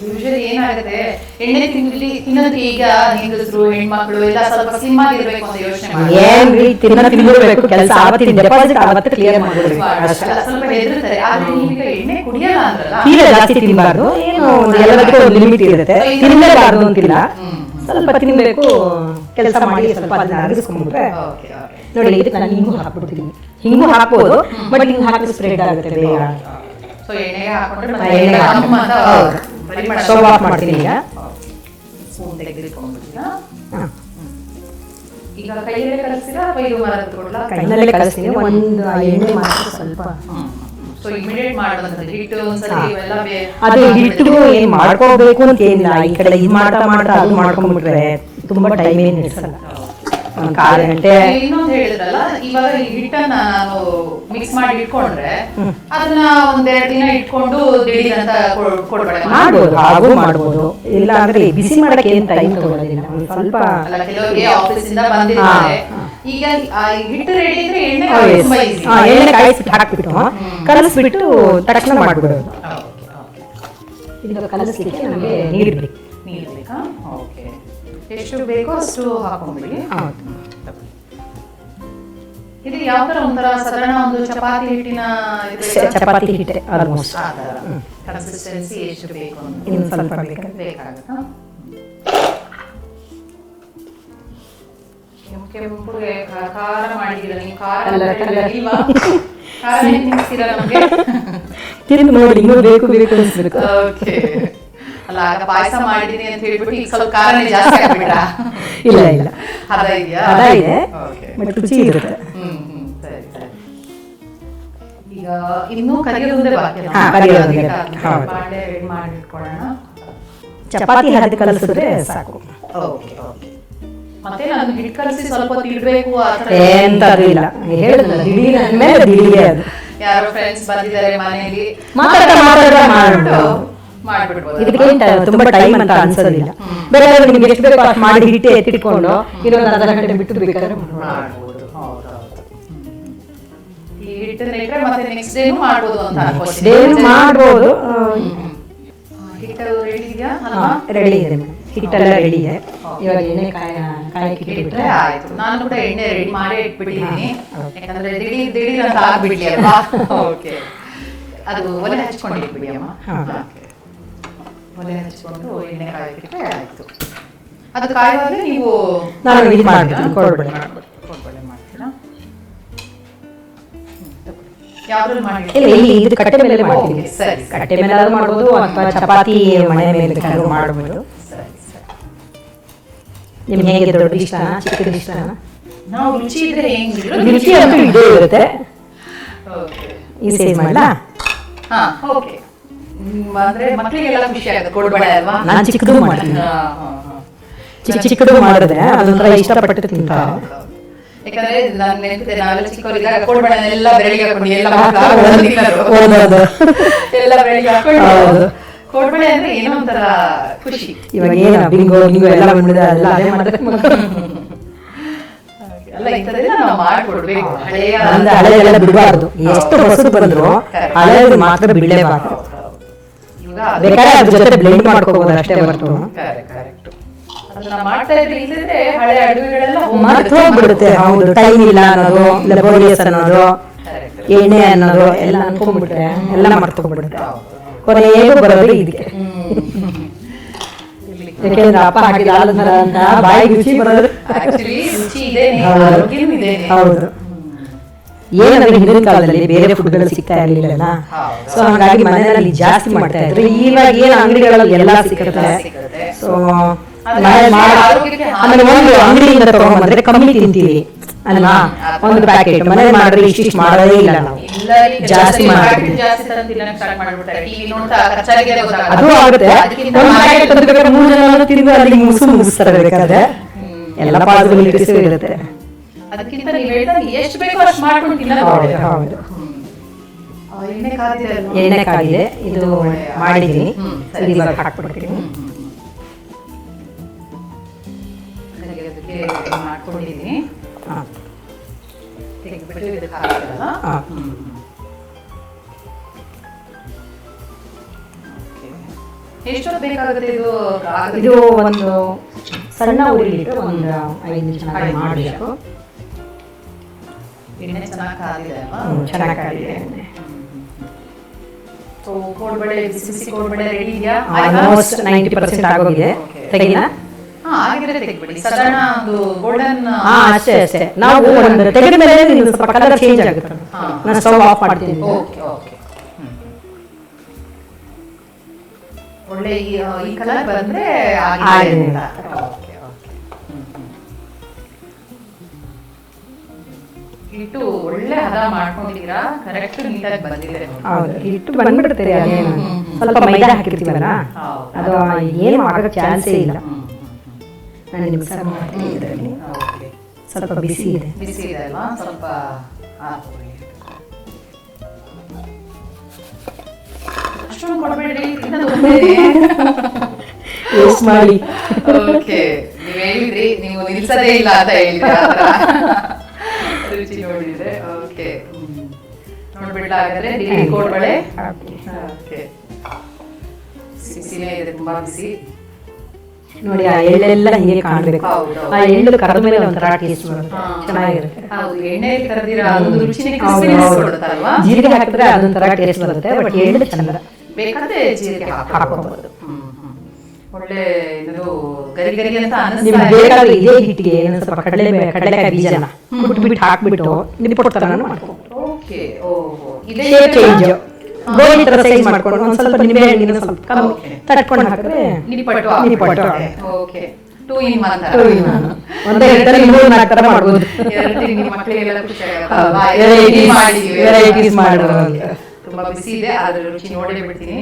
ಯೂಶಲಿ ಏನಾಗುತ್ತೆ ಎಣ್ಣೆ ತಿನ್ನೋದಕ್ಕೆ ಈಗ ಹೆಂಗಸರು ಹೆಣ್ಮಕ್ಳು ಎಲ್ಲ ಸ್ವಲ್ಪ ಸ್ಲಿಮ್ ಆಗಿರ್ಬೇಕು ಅಂತ ಯೋಚನೆ ಮಾಡಿ ಏನ್ರಿ ತಿನ್ಬೇಕು, ಕೆಲಸ ಆವತ್ತಿನ ಡೆಪಾಸಿಟ್ ಆವತ್ತು ಕ್ಲಿಯರ್ ಮಾಡ್ಬಿಡ್ಬೇಕು ಅಷ್ಟೇ. ಸ್ವಲ್ಪ ಹೆದರ್ತಾರೆ. ಆದ್ರೆ ನೀವೀಗ ಎಣ್ಣೆ ಕುಡಿಯಲ್ಲ ಅಂದ್ರಲ್ಲ, ತೀರಾ ಜಾಸ್ತಿ ತಿನ್ಬಾರ್ದು, ಏನು ಎಲ್ಲದಕ್ಕೂ ಒಂದು ಲಿಮಿಟ್ ಇರುತ್ತೆ, ತಿನ್ನಲೇಬಾರ್ದು ಅಂತಿಲ್ಲ. ಸ್ವಲ್ಪ ತಿನ್ಬೇಕು, ಕೆಲಸ ಮಾಡಿ ಸ್ವಲ್ಪ ಅದನ್ನ ಅರಗಿಸ್ಕೊಂಡ್ಬಿಟ್ರೆ. ನೋಡಿ ಇದಕ್ಕೆ ನಾನು ಹಿಂಗು ಹಾಕ್ಬಿಡ್ತೀನಿ. ಹಿಂಗು ಹಾಕ್ಬೋದು, ಬಟ್ ಹಿಂಗ್ ಹಾಕಿದ್ರೆ ಸ್ಪ್ರೆಡ್ ಆಗುತ್ತೆ ಬೇಗ. ಸೊ ಎಣ್ಣೆಗೆ ಹಾಕೊಂಡ್ರೆ ಸ್ಟವ್ ಆಫ್ ಮಾಡ್ತೀನಿ ಈಗ. ಸ್ಪೂನ್ ತೆಗೆದುಕೊಂಡ್ಬಿಡ್ತೀರಾ? ಈಗ ಕೈಯಲ್ಲೇ ಕಲಿಸ್ತೀರಾ ಅಥವಾ ಇದು ಮರದ ಕೊಡ್ಲಾ? ಕೈನಲ್ಲೇ ಕಲಿಸ್ತೀನಿ. ಒಂದು ಎಣ್ಣೆ ಮಾತ್ರ ಸ್ವಲ್ಪ. ಸೊ ಇಮಿಡಿಯೇಟ್ ಮಾಡೋದಂದ್ರೆ ಹಿಟ್ಟು ಒಂದ್ಸರಿ ಇವೆಲ್ಲ ಅದು ಹಿಟ್ಟು ಏನ್ ಮಾಡ್ಕೋಬೇಕು ಅಂತ ಏನಿಲ್ಲ. ಈ ಕಡೆ ಇದು ಮಾಡ್ತಾ ಮಾಡ್ತಾ ಅದು ಮಾಡ್ಕೊಂಡ್ಬಿಟ್ರೆ ತುಂಬಾ ಟೈಮ್ ಏನು ಹಿಡಿಸಲ್ಲ, ಒಂದು 6 ಗಂಟೆ. ಇನ್ನೊಂದು ಹೇಳಿದ್ರಲ್ಲ, ಇವಾಗ ಈ ಹಿಟ್ಟನ್ನ ನಾವು ಮಿಕ್ಸ್ ಮಾಡಿ ಇಟ್ಕೊಂಡ್ರೆ ಅದನ್ನ ಒಂದೆರಡು ದಿನ ಇಟ್ಕೊಂಡು ದಿಢೀರ್ ಅಂತ ಕೊಡ್ಬೇಡ ಮಾಡ್ಬೋದು, ಹಾಗೂ ಮಾಡ್ಬೋದು. ಇಲ್ಲ ಅಂದ್ರೆ ಬಿಸಿ ಮಾಡಕ್ಕೆ ಏನ್ ಟೈಮ್ ತಗೊಳ್ಳೋದಿಲ್ಲ, ಒಂದು ಸ್ವಲ್ಪ. ಕೆಲವರಿಗೆ ಆಫೀಸ್ ಇಂದ ಬಂದಿರ್ತಾರೆ, ಈಗ ಹಿಟ್ಟು ರೆಡಿ ಇದ್ರೆ ಎಣ್ಣೆ ಎಣ್ಣೆ ಕಾಯಿಸ್ಬಿಟ್ಟು ಹಾಕ್ಬಿಟ್ಟು ಕಲಸ್ಬಿಟ್ಟು ತಕ್ಷಣ ಮಾಡ್ಬಿಡೋದು. ಇದು ಕಲಸ್ಲಿಕ್ಕೆ ನಮಗೆ ನೀರು ಬೇಕು. ನೀರು ಬೇಕಾ? ಓಕೆ, ಎಷ್ಟು ಬೇಕೋ ಅಷ್ಟು ಹಾಕೊಂಡ್ಬಿಡಿ. ಹೌದು. ಇದು ಯಾವ ತರ ಒಂಥರ ಸಾಧಾರಣ ಒಂದು ಚಪಾತಿ ಹಿಟ್ಟಿನ ಚಪಾತಿ ಹಿಟ್ಟೆ ಆಲ್ಮೋಸ್ಟ್. ಕನ್ಸಿಸ್ಟೆನ್ಸಿ ಎಷ್ಟು ಬೇಕು ಅಂತ ಇನ್ನು ಸ್ವಲ್ಪ ಬೇಕಾಗುತ್ತಾ? ಕೆಂಪುಗೆ ಖಾರ ಮಾಡಿದ್ದೀರ ನೀವು? ಖಾರ ಇಲ್ವಾ? ಖಾರ ತಿನ್ನಿಸ್ತೀರಾ ನಮಗೆ? ತಿಂದು ನೋಡಿ, ಇನ್ನೂ ಬೇಕು ಬೇಕು ಅನ್ಸ್ಬೇಕು. ಓಕೆ. ಅಲ್ಲ, ಆಗ ಪಾಯಸ ಮಾಡಿದೀನಿ ಅಂತ ಹೇಳ್ಬಿಟ್ಟು ಈಗ ಸ್ವಲ್ಪ ಖಾರನೇ ಜಾಸ್ತಿ ಆಗ್ಬಿಟ್ರಾ? ಇಲ್ಲ ಇಲ್ಲ, ಅದ ಇದೆಯಾ? ಅದ ಇದೆ, ಬಟ್ ರುಚಿ ಇರುತ್ತೆ. ಸರಿ ಸರಿ. ಈಗ ಇನ್ನೂ ಕರಿಯೋದೇ ಬಾಕಿ. ಬಾಂಡೆ ರೆಡಿ ಮಾಡಿ ಇಟ್ಕೊಳ್ಳೋಣ. ಚಪಾತಿ ಹರಿದು ಕಲಿಸಿದ್ರೆ ಸಾಕು. Okay okay. ಮತ್ತೆ ನಾನು ಹಿಟ್ಟು ಕಲಸಿ ಸ್ವಲ್ಪ ಹೊತ್ತು ಇಡಬೇಕು ಆ ಥರ ಎಂತದು ಇಲ್ಲ. ಹೇಳಿದ್ನಲ್ಲ, ದಿಢೀರ್ ಅಂದ್ಮೇಲೆ ದಿಢೀರೇ ಅದು. ಯಾರೋ ಫ್ರೆಂಡ್ಸ್ ಬಂದಿದ್ದಾರೆ ಮನೆಯಲ್ಲಿ ಮಾಡ್ಬಿಡ್ಬೋದು. ಇದಕ್ಕೆ ತುಂಬಾ ಟೈಮ್ ಅಂತ ಅನ್ಸೋದಿಲ್ಲ. ಬೇಕಾದ್ರೆ ನಿಮ್ಗೆ ಎಷ್ಟು ಬೇಕು ಅಷ್ಟು ಮಾಡಿ ಹಿಟ್ಟು ಎತ್ತಿಟ್ಕೊಂಡು ಇನ್ನೊಂದು ಅರ್ಧ ಗಂಟೆ ಬಿಟ್ಟು ಬೇಕಾದ್ರೆ ಮಾಡ್ಬೋದು. ಈ ಹಿಟ್ಟನ್ನ ಇಟ್ರೆ ಮತ್ತೆ ನೆಕ್ಸ್ಟ್ ಡೇನು ಮಾಡ್ಬೋದು ಅಂತ ಡೇನು ಮಾಡ್ಬೋದು. ಹಿಟ್ಟು ರೆಡಿ ಇದೆಯಾ? ರೆಡಿ ಇದೆ, ಹಿಟ್ಟೆಲ್ಲ ರೆಡಿ ಇದೆ. ಇವಾಗ ಎಣ್ಣೆ ಕಾಯಕ್ಕೆ ಇಟ್ಬಿಟ್ರೆ ಆಯ್ತು. ನಾನು ಕೂಡ ಎಣ್ಣೆ ರೆಡಿ ಮಾಡೇ ಇಟ್ಬಿಟ್ಟಿದ್ದೀನಿ, ಯಾಕಂದ್ರೆ ದಿಢೀರ್ ಅಂತ ಆಗ್ಬಿಡ್ಲಿ ಅಲ್ವಾ. ಓಕೆ, ಅದು ಒಲೆ ಹಚ್ಕೊಂಡು ಇಟ್ಬಿಡಿ ಅಮ್ಮ. ಒಲೆ ಹಚ್ಕೊಂಡು ಎಣ್ಣೆ ಕಾಯಕ್ಕಿಟ್ರೆ ಆಯ್ತು. ಅದು ಕಾಯುವಾಗ ನೀವು ನಾನು ಇದು ಮಾಡ್ತೀನಿ, ಕೊಡ್ಬೇಡಿ ಮಾಡ್ತೀರಾ? ಯಾವ್ದ್ರಲ್ಲಿ ಮಾಡಿ? ಇಲ್ಲ, ಇದು ಕಟ್ಟೆ ಮೇಲೆ ಮಾಡ್ತೀನಿ. ಸರಿ, ಕಟ್ಟೆ ಮೇಲೆ ಆದ್ರೂ ಮಾಡ್ಬೋದು, ಅಥವಾ ಚಪಾತಿ ಮನೆ ಮೇಲೆ ಬೇಕಾದ್ರೂ ಮಾಡ್ಬೋದು. ನಿಮ್ಗೆ ಹೇಗೆ ದೊಡ್ಡ ಇಷ್ಟನಾ ಚಿಕ್ಕದ ಇಷ್ಟನಾ? ನಾವು ರುಚಿ ಇದ್ರೆ ಹೆಂಗಿದ್ರು ರುಚಿ ಅಂತೂ ಇದ್ದೇ ಇರುತ್ತೆ. ಈ ಸೈಜ್ ಮಾಡಲಾ? ಹಾ, ಓಕೆ. ಅಂದ್ರೆ ಮಕ್ಕಳಿಗೆಲ್ಲ ಖುಷಿ ಆಗುತ್ತೆ, ಕೊಡ್ಬೇಡ ಅಲ್ವಾ? ನಾನು ಚಿಕ್ಕದು ಮಾಡ್ತೀನಿ. ಚಿಕ್ಕದು ಮಾಡಿದ್ರೆ ಅದೊಂಥರ ಇಷ್ಟಪಟ್ಟು ತಿಂತಾರೆ. ಯಾಕಂದ್ರೆ ನಾನು ನೆನಪಿದೆ, ನಾವೆಲ್ಲ ಚಿಕ್ಕವರಿದ್ದಾಗ ಕೊಡ್ಬೇಡ ಎಲ್ಲ ಬೆರಳಿಗೆ ಹಾಕೊಂಡು ಎಲ್ಲ ಬೆರಳಿಗೆ ಹಾಕೊಂಡು ಕೊಡ್ಬೇಡ ಅಂದ್ರೆ ಏನೋ ಒಂಥರ ಖುಷಿ. ಇವಾಗ ಏನ ಬಿಂಗೋ ಗಿಂಗೋ ಎಲ್ಲ ಬಂದಿದೆ, ಎಲ್ಲ ಅದೇ ಮಾಡಿದ್ರೆ ಅಲ್ಲ, ಇಂಥದ್ದೆಲ್ಲ ನಾವು ಮಾಡ್ಕೊಡ್ಬೇಕು. ಹಳೆಯೆಲ್ಲ ಬಿಡಬಾರ್ದು. ಎಷ್ಟು ಹೊಸದು ಬಂದ್ರು ಹಳೆಯದು ಮಾತ್ರ ಬಿಡಲೇಬಾರ್ದು. ಬೇಕಾದ್ರೆ ಅದ್ರ ಜೊತೆ ಬ್ಲೆಂಡ್ ಮಾಡ್ಕೋಬಹುದು ಅಷ್ಟೇ ಹೊರತು. ಅದನ್ನ ಮಾಡ್ತಾ ಇದ್ರೆ ಇಲ್ಲದ್ರೆ ಹಳೆ ಅಡುಗೆಗಳೆಲ್ಲ ಮರ್ತು ಹೋಗ್ಬಿಡುತ್ತೆ. ಹೌದು, ಟೈಮ್ ಇಲ್ಲ ಅನ್ನೋದು, ಲೆಬೋರಿಯಸ್ ಅನ್ನೋದು, ಎಣ್ಣೆ ಅನ್ನೋದು ಎಲ್ಲ ಅನ್ಕೊಂಡ್ಬಿಟ್ರೆ ಎಲ್ಲ ಮರ್ತೋಗ್ಬಿಡುತ್ತೆ. ಕೊನೆಗೂ ಬರೋದು ಇದಕ್ಕೆ. ಯಾಕೆಂದ್ರೆ ಅಪ್ಪ ಹಾಕಿದ ಆಲೂರ ಅಂತ ಬಾಯಿಗೆ ರುಚಿ ಬರೋದು. ಹೌದು, ಏನಂದ್ರೆ ಹಿಂದಿನ ಕಾಲದಲ್ಲಿ ಬೇರೆ ಫುಡ್ಗಳು ಸಿಗ್ತಾ ಇರಲಿಲ್ಲ, ಸೊ ಹಾಗಾಗಿ ಮನೆಯಲ್ಲಿ ಜಾಸ್ತಿ ಮಾಡ್ತಾ ಇದ್ರು. ಇವಾಗ ಏನು ಅಂಗಡಿಗಳಲ್ಲಿ ಎಲ್ಲ ಸಿಗುತ್ತೆ. ಸೊ ಆಮೇಲೆ ಒಂದು ಅಂಗಡಿಯಿಂದ ತಗೊಂಡ್ಬಂದ್ರೆ ಕಮ್ಮಿ ತಿಂತೀವಿ ಅಲ್ವಾ? ಒಂದು ಪ್ಯಾಕೆಟ್ ಮನೇಲಿ ಮಾಡಿದ್ರೆ ಇಷ್ಟಿಷ್ಟು ಮಾಡೋದೇ ಇಲ್ಲ ನಾವು, ಜಾಸ್ತಿ ಮಾಡ್ತೀವಿ. ಅದು ಆಗುತ್ತೆ. ಒಂದು ಪ್ಯಾಕೆಟ್ ತಂದು 3 ಜನ ತಿಂದು ಅಲ್ಲಿಗೆ ಮುಗಿಸ್ತಾರೆ. ಬೇಕಾದ್ರೆ ಎಲ್ಲ ಪಾಸಿಬಿಲಿಟೀಸ್ ಇರುತ್ತೆ. ಅದಕ್ಕಿಂತ ನೀವು ಹೇಳ್ದಂಗೆ ಎಷ್ಟು ಬೇಕೋ ಅಷ್ಟು ಮಾಡ್ಕೊಂಡು ತಿನ್ನೋದು ಹೌದು ಒಳ್ಳೆಯದು. ಹೌದು. ಎಣ್ಣೆ ಕಾದಿದೆ ಅಲ್ವಾ? ಎಣ್ಣೆ ಕಾಗಿದೆ, ಇದು ಮಾಡಿದ್ದೀನಿ, ಸರಿ. ಇದು ಇವಾಗ ಹಾಕ್ಬಿಡ್ತೀನಿ. ಹಾಗೆ ಅದಕ್ಕೆ ಮಾಡ್ಕೊಂಡಿದ್ದೀನಿ. ಹಾಂ ತೆಗೆದ್ಬಿಟ್ಟು ಇದಕ್ಕೆ ಹಾಕ್ತೀರಲ್ಲ? ಹಾಂ. ಎಷ್ಟೊತ್ತು ಬೇಕಾಗುತ್ತೆ ಇದು ಇದು ಒಂದು ಸಣ್ಣ ಉರಿಲಿಟ್ಟು ಒಂದು 5 ನಿಮಿಷ ಮಾಡಬೇಕು. ಎಣ್ಣೆ ಚೆನ್ನಾಗಿ ಕಾದಿದೆ ಅಲ್ವಾ? ಚೆನ್ನಾಗಿ ಕಾದಿದೆ. ಸೊ ಕೋಡ್ಬಳೆ, ಬಿಸಿ ಬಿಸಿ ಕೋಡ್ಬಳೆ ರೆಡಿ ಇದೆಯಾ? ಆಲ್ಮೋಸ್ಟ್ 90% ಆಗೋಗಿದೆ. ತೆಗಿನಾ? ಹಾ, ಆಗಿದ್ರೆ ತೆಗ್ಬಿಡಿ. ಸಾಧಾರಣ ಒಂದು ಗೋಲ್ಡನ್ ಅಷ್ಟೇ ಅಷ್ಟೇ. ನಾವು ಒಂದು ತೆಗೆದ ಮೇಲೆ ನಿಮ್ಗೆ ಸ್ವಲ್ಪ ಕಲರ್ ಚೇಂಜ್ ಆಗುತ್ತೆ. ನಾನು ಸ್ಟವ್ ಆಫ್ ಮಾಡ್ತೀನಿ. Okay okay. ಒಳ್ಳೆ ಈ ಕಲರ್ ಬಂದ್ರೆ ಆಗಿದೆ ಅಂತ. Okay okay. ಇಟ್ಟು ಒಳ್ಳೆ ಹದ ಮಾಡ್ಕೊಂಡಿದ್ದೀರಾ, ಕರೆಕ್ಟ್ ನೀಟಾಗಿ ಬಂದಿದೆ ನೋಡಿ. ಹೌದು, ಹಿಟ್ಟು ಬಂದ್ಬಿಡ್ತಾರೆ. ಅದೇನು ಸ್ವಲ್ಪ ಮೈದಾ ಹಾಕಿರ್ತೀವಲ್ಲ, ಅದು ಏನು ಆಗೋ ಚಾನ್ಸೇ ಇಲ್ಲ. ನಾನು ನಿಮ್ಗೆ ಸರ್ವ್ ಮಾಡ್ತೀನಿ. ಇದರಲ್ಲಿ ಓಕೆ. ಸ್ವಲ್ಪ ಬಿಸಿ ಇದೆ. ಬಿಸಿ ಇದೆ ಅಲ್ವಾ? ಸ್ವಲ್ಪ ಹಾಕೊಳ್ಳಿ. ಅಷ್ಟೊಂದು ಕೊಡಬೇಡಿ, ಇನ್ನೊಂದು ಒಂದೇ. ವೇಸ್ಟ್ ಮಾಡಿ. ಓಕೆ, ನೀವು ಹೇಳಿದ್ರಿ, ನೀವು ನಿಲ್ಸದೇ ಇಲ್ಲ ಅಂತ ಹೇಳಿದ್ರಿ. ಆ ಥರ ರುಚಿ ನೋಡಿದ್ರೆ ಓಕೆ. ನೋಡ್ಬಿಡ್ಲ ಹಾಗಾದ್ರೆ ಬಿಳಿ ಕೋಡ್ಬಳೆ. ಓಕೆ, ಬಿಸಿನೇ ಇದೆ, ತುಂಬಾ ಬಿಸಿ. ನೋಡಿ, ಆ ಎಳ್ಳೆಲ್ಲ ಹೀಗೆ ಕಾಣಬೇಕು. ಆ ಎಳ್ಳು ಕರೆದ ಮೇಲೆ ಒಂಥರ ಟೇಸ್ಟ್ ಬರುತ್ತೆ, ಚೆನ್ನಾಗಿರುತ್ತೆ. ಹೌದು, ಎಣ್ಣೆಯಲ್ಲಿ ಕರೆದಿರೋ ಅದೊಂದು ರುಚಿನೇ ಕ್ರಿಸ್ಪಿನೆಸ್ ಕೊಡುತ್ತಲ್ವಾ? ಜೀರಿಗೆ ಹಾಕಿದ್ರೆ ಅದೊಂಥರ ಟೇಸ್ಟ್ ಬರುತ್ತೆ, ಬಟ್ ಎಳ್ಳು ಚಂದ. ಬೇಕಾದ್ರೆ ಜೀರಿಗೆ ಹಾಕೋಬಹುದು. ಒಳ್ಳೆ ಇದು ಗರಿ ಗರಿ ಅಂತ ನಿಮ್ಗೆ ಅನಿಸ್ತಾ ಇದೆ. ಬೇಕಾದ್ರೆ ಇದೇ ಹಿಟ್ಟಿಗೆ ಸ್ವಲ್ಪ ಕಡಲೆಕಾಯಿ ಬೀಜನ ಬಿಟ್ಬಿಟ್ಟು ಹಾಕ್ಬಿಟ್ಟು ನಿಪ್ಪಟ್ಟು ತರ ಮಾಡ್ಕೊಂಡು ಓಕೆ. ಓಹೋ, ಇದೇ ಶೇಪ್ ಚೇಂಜ್ ಗೋಧಿ ತರ ಸೈಜ್ ಮಾಡ್ಕೊಂಡು ಒಂದ್ ಸ್ವಲ್ಪ ನಿಂಬೆ ಹಣ್ಣಿನ ಸ್ವಲ್ಪ ಕಮ್ಮಿ ತಟ್ಕೊಂಡು ಹಾಕಿದ್ರೆ ನಿಪ್ಪಟ್ಟು. ಓಕೆ, 2 in 1 ತರ. ಒಂದೇ ಹಿಟ್ಟಲ್ಲಿ 3-4 ತರ ಮಾಡ್ಬೋದು. ಎರಡು ತಿಂಡಿ ಮಕ್ಕಳಿಗೆಲ್ಲ ಖುಷಿ ಆಗುತ್ತಲ್ವಾ? ವೆರೈಟೀಸ್ ಮಾಡೋದು ಅಂತ. ತುಂಬಾ ಬಿಸಿ ಇದೆ, ಅದ್ರ ರುಚಿ ನೋಡೇ ಬಿಡ್ತೀನಿ.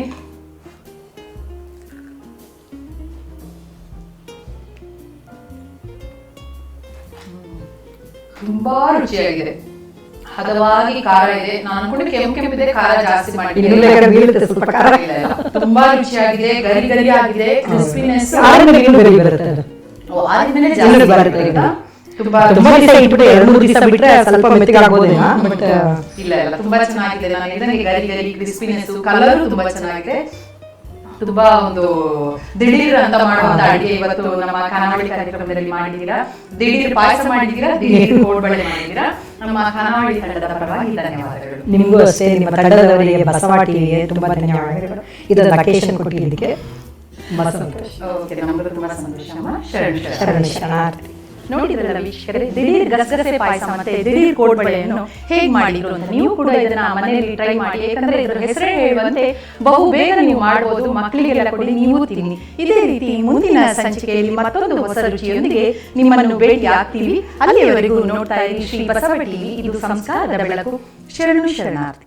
ತುಂಬಾ ರುಚಿಯಾಗಿದೆ, ಹದವಾಗಿ ಖಾರ ಇದೆ. ನಾನು ಅನ್ಕೊಂಡು ಕೆಂಪಿದೆ, ಖಾರ ಜಾಸ್ತಿ ಇನ್ನು ಬೀಳುತ್ತೆ ಸ್ವಲ್ಪ ಖಾರ. ತುಂಬಾ ರುಚಿಯಾಗಿದೆ, ಗರಿ ಗರಿ ಆಗಿದೆ, ಕ್ರಿಸ್ಪಿನೆಸ್. ಆದ್ಮೇಲೆ ಇನ್ನೂ ಗರಿ ಬರುತ್ತೆ ಅದು. ಆದ್ಮೇಲೆ ಇನ್ನೂ ಜಾಸ್ತಿ ಬರುತ್ತೆ ಬರುತ್ತೆ. ತುಂಬಾ ತುಂಬಾ ದಿವಸ ಇಟ್ಬಿಟ್ಟು 2-3 ದಿವಸ ಬಿಟ್ರೆ ಸ್ವಲ್ಪ ಮೆತ್ತಗಾಗ್ಬೋದೇನೋ, ಬಟ್ ಇಲ್ಲ ಇಲ್ಲ, ತುಂಬಾ ಚೆನ್ನಾಗಿದೆ. ನಾನು ಹೇಳಿದಂಗೆ ಗರಿ ಗರಿ ಕ್ರಿಸ್ಪಿನೆಸ್, ಕಲರ್ ತುಂಬಾ ಚೆನ್ನಾಗಿದೆ. ತುಂಬಾ ಒಂದು ದಿಢೀರ್ ಅಂತ ಮಾಡುವಂತ ಅಡಿಗೆ ಇವತ್ತು ನಮ್ಮ ಖಾನಾವಳಿ ಕಾರ್ಯಕ್ರಮದಲ್ಲಿ ಮಾಡಿದ್ದೀರಾ. ದಿಢೀರ್ ಪಾಯಸ ಮಾಡಿದ್ದೀರಾ, ದಿಢೀರ್ ಕೋಡ್ಬಳೆ ಮಾಡಿದ್ದೀರಾ. ನಮ್ಮ ಖಾನಾವಳಿ ತಂಡದ ಪರವಾಗಿ ಧನ್ಯವಾದಗಳು. ನಿಮಗೂ ಅಷ್ಟೇ, ನಿಮ್ಮ ತಂಡದವರಿಗೆ, ಬಸವ ಟಿವಿಗೆ ತುಂಬಾ ಧನ್ಯವಾದಗಳು. ಇದೊಂದು ಅಕೇಶನ್ ಕೊಟ್ಟಿದ್ದಕ್ಕೆ ತುಂಬಾ ಸಂತೋಷ. ಓಕೆ, ನಮಗೂ ತುಂಬಾ ಸಂತೋಷ. ಶರಣ ಶರಣ ಶರಣಾರ್ಥಿ. ನೋಡಿದ್ರಲ್ಲ ವೀಕ್ಷಕರೇ, ದಿಢೀರ್ ಗಸಗಸೆ ಪಾಯಸ ಮತ್ತೆ ದಿಢೀರ್ ಕೋಡ್ಬಳೆಯನ್ನು ಹೇಗೆ ಮಾಡಿದ್ರು ಅಂತ. ನೀವು ಕೂಡ ಇದನ್ನ ಮನೆಯಲ್ಲಿ ಟ್ರೈ ಮಾಡಿ, ಯಾಕಂದ್ರೆ ಇದ್ರ ಹೆಸರೇ ಹೇಳುವಂತೆ ಬಹು ಬೇಗ ನೀವು ಮಾಡಬಹುದು. ಮಕ್ಕಳಿಗೆಲ್ಲ ಕೊಡಿ, ನೀವು ತಿನ್ನಿ. ಇದೇ ರೀತಿ ಮುಂದಿನ ಸಂಚಿಕೆಯಲ್ಲಿ ಮತ್ತೊಂದು ಹೊಸ ರುಚಿಯೊಂದಿಗೆ ನಿಮ್ಮನ್ನು ಭೇಟಿ ಆಗ್ತೀವಿ. ಅಲ್ಲಿಯವರೆಗೂ ನೋಡ್ತಾ ಇರಿ ಶ್ರೀ ಬಸವ ಟಿವಿ. ಇದು ಸಂಸ್ಕಾರದ ಬೆಳಕು. ಶರಣು ಶರಣಾರ್ಥಿ.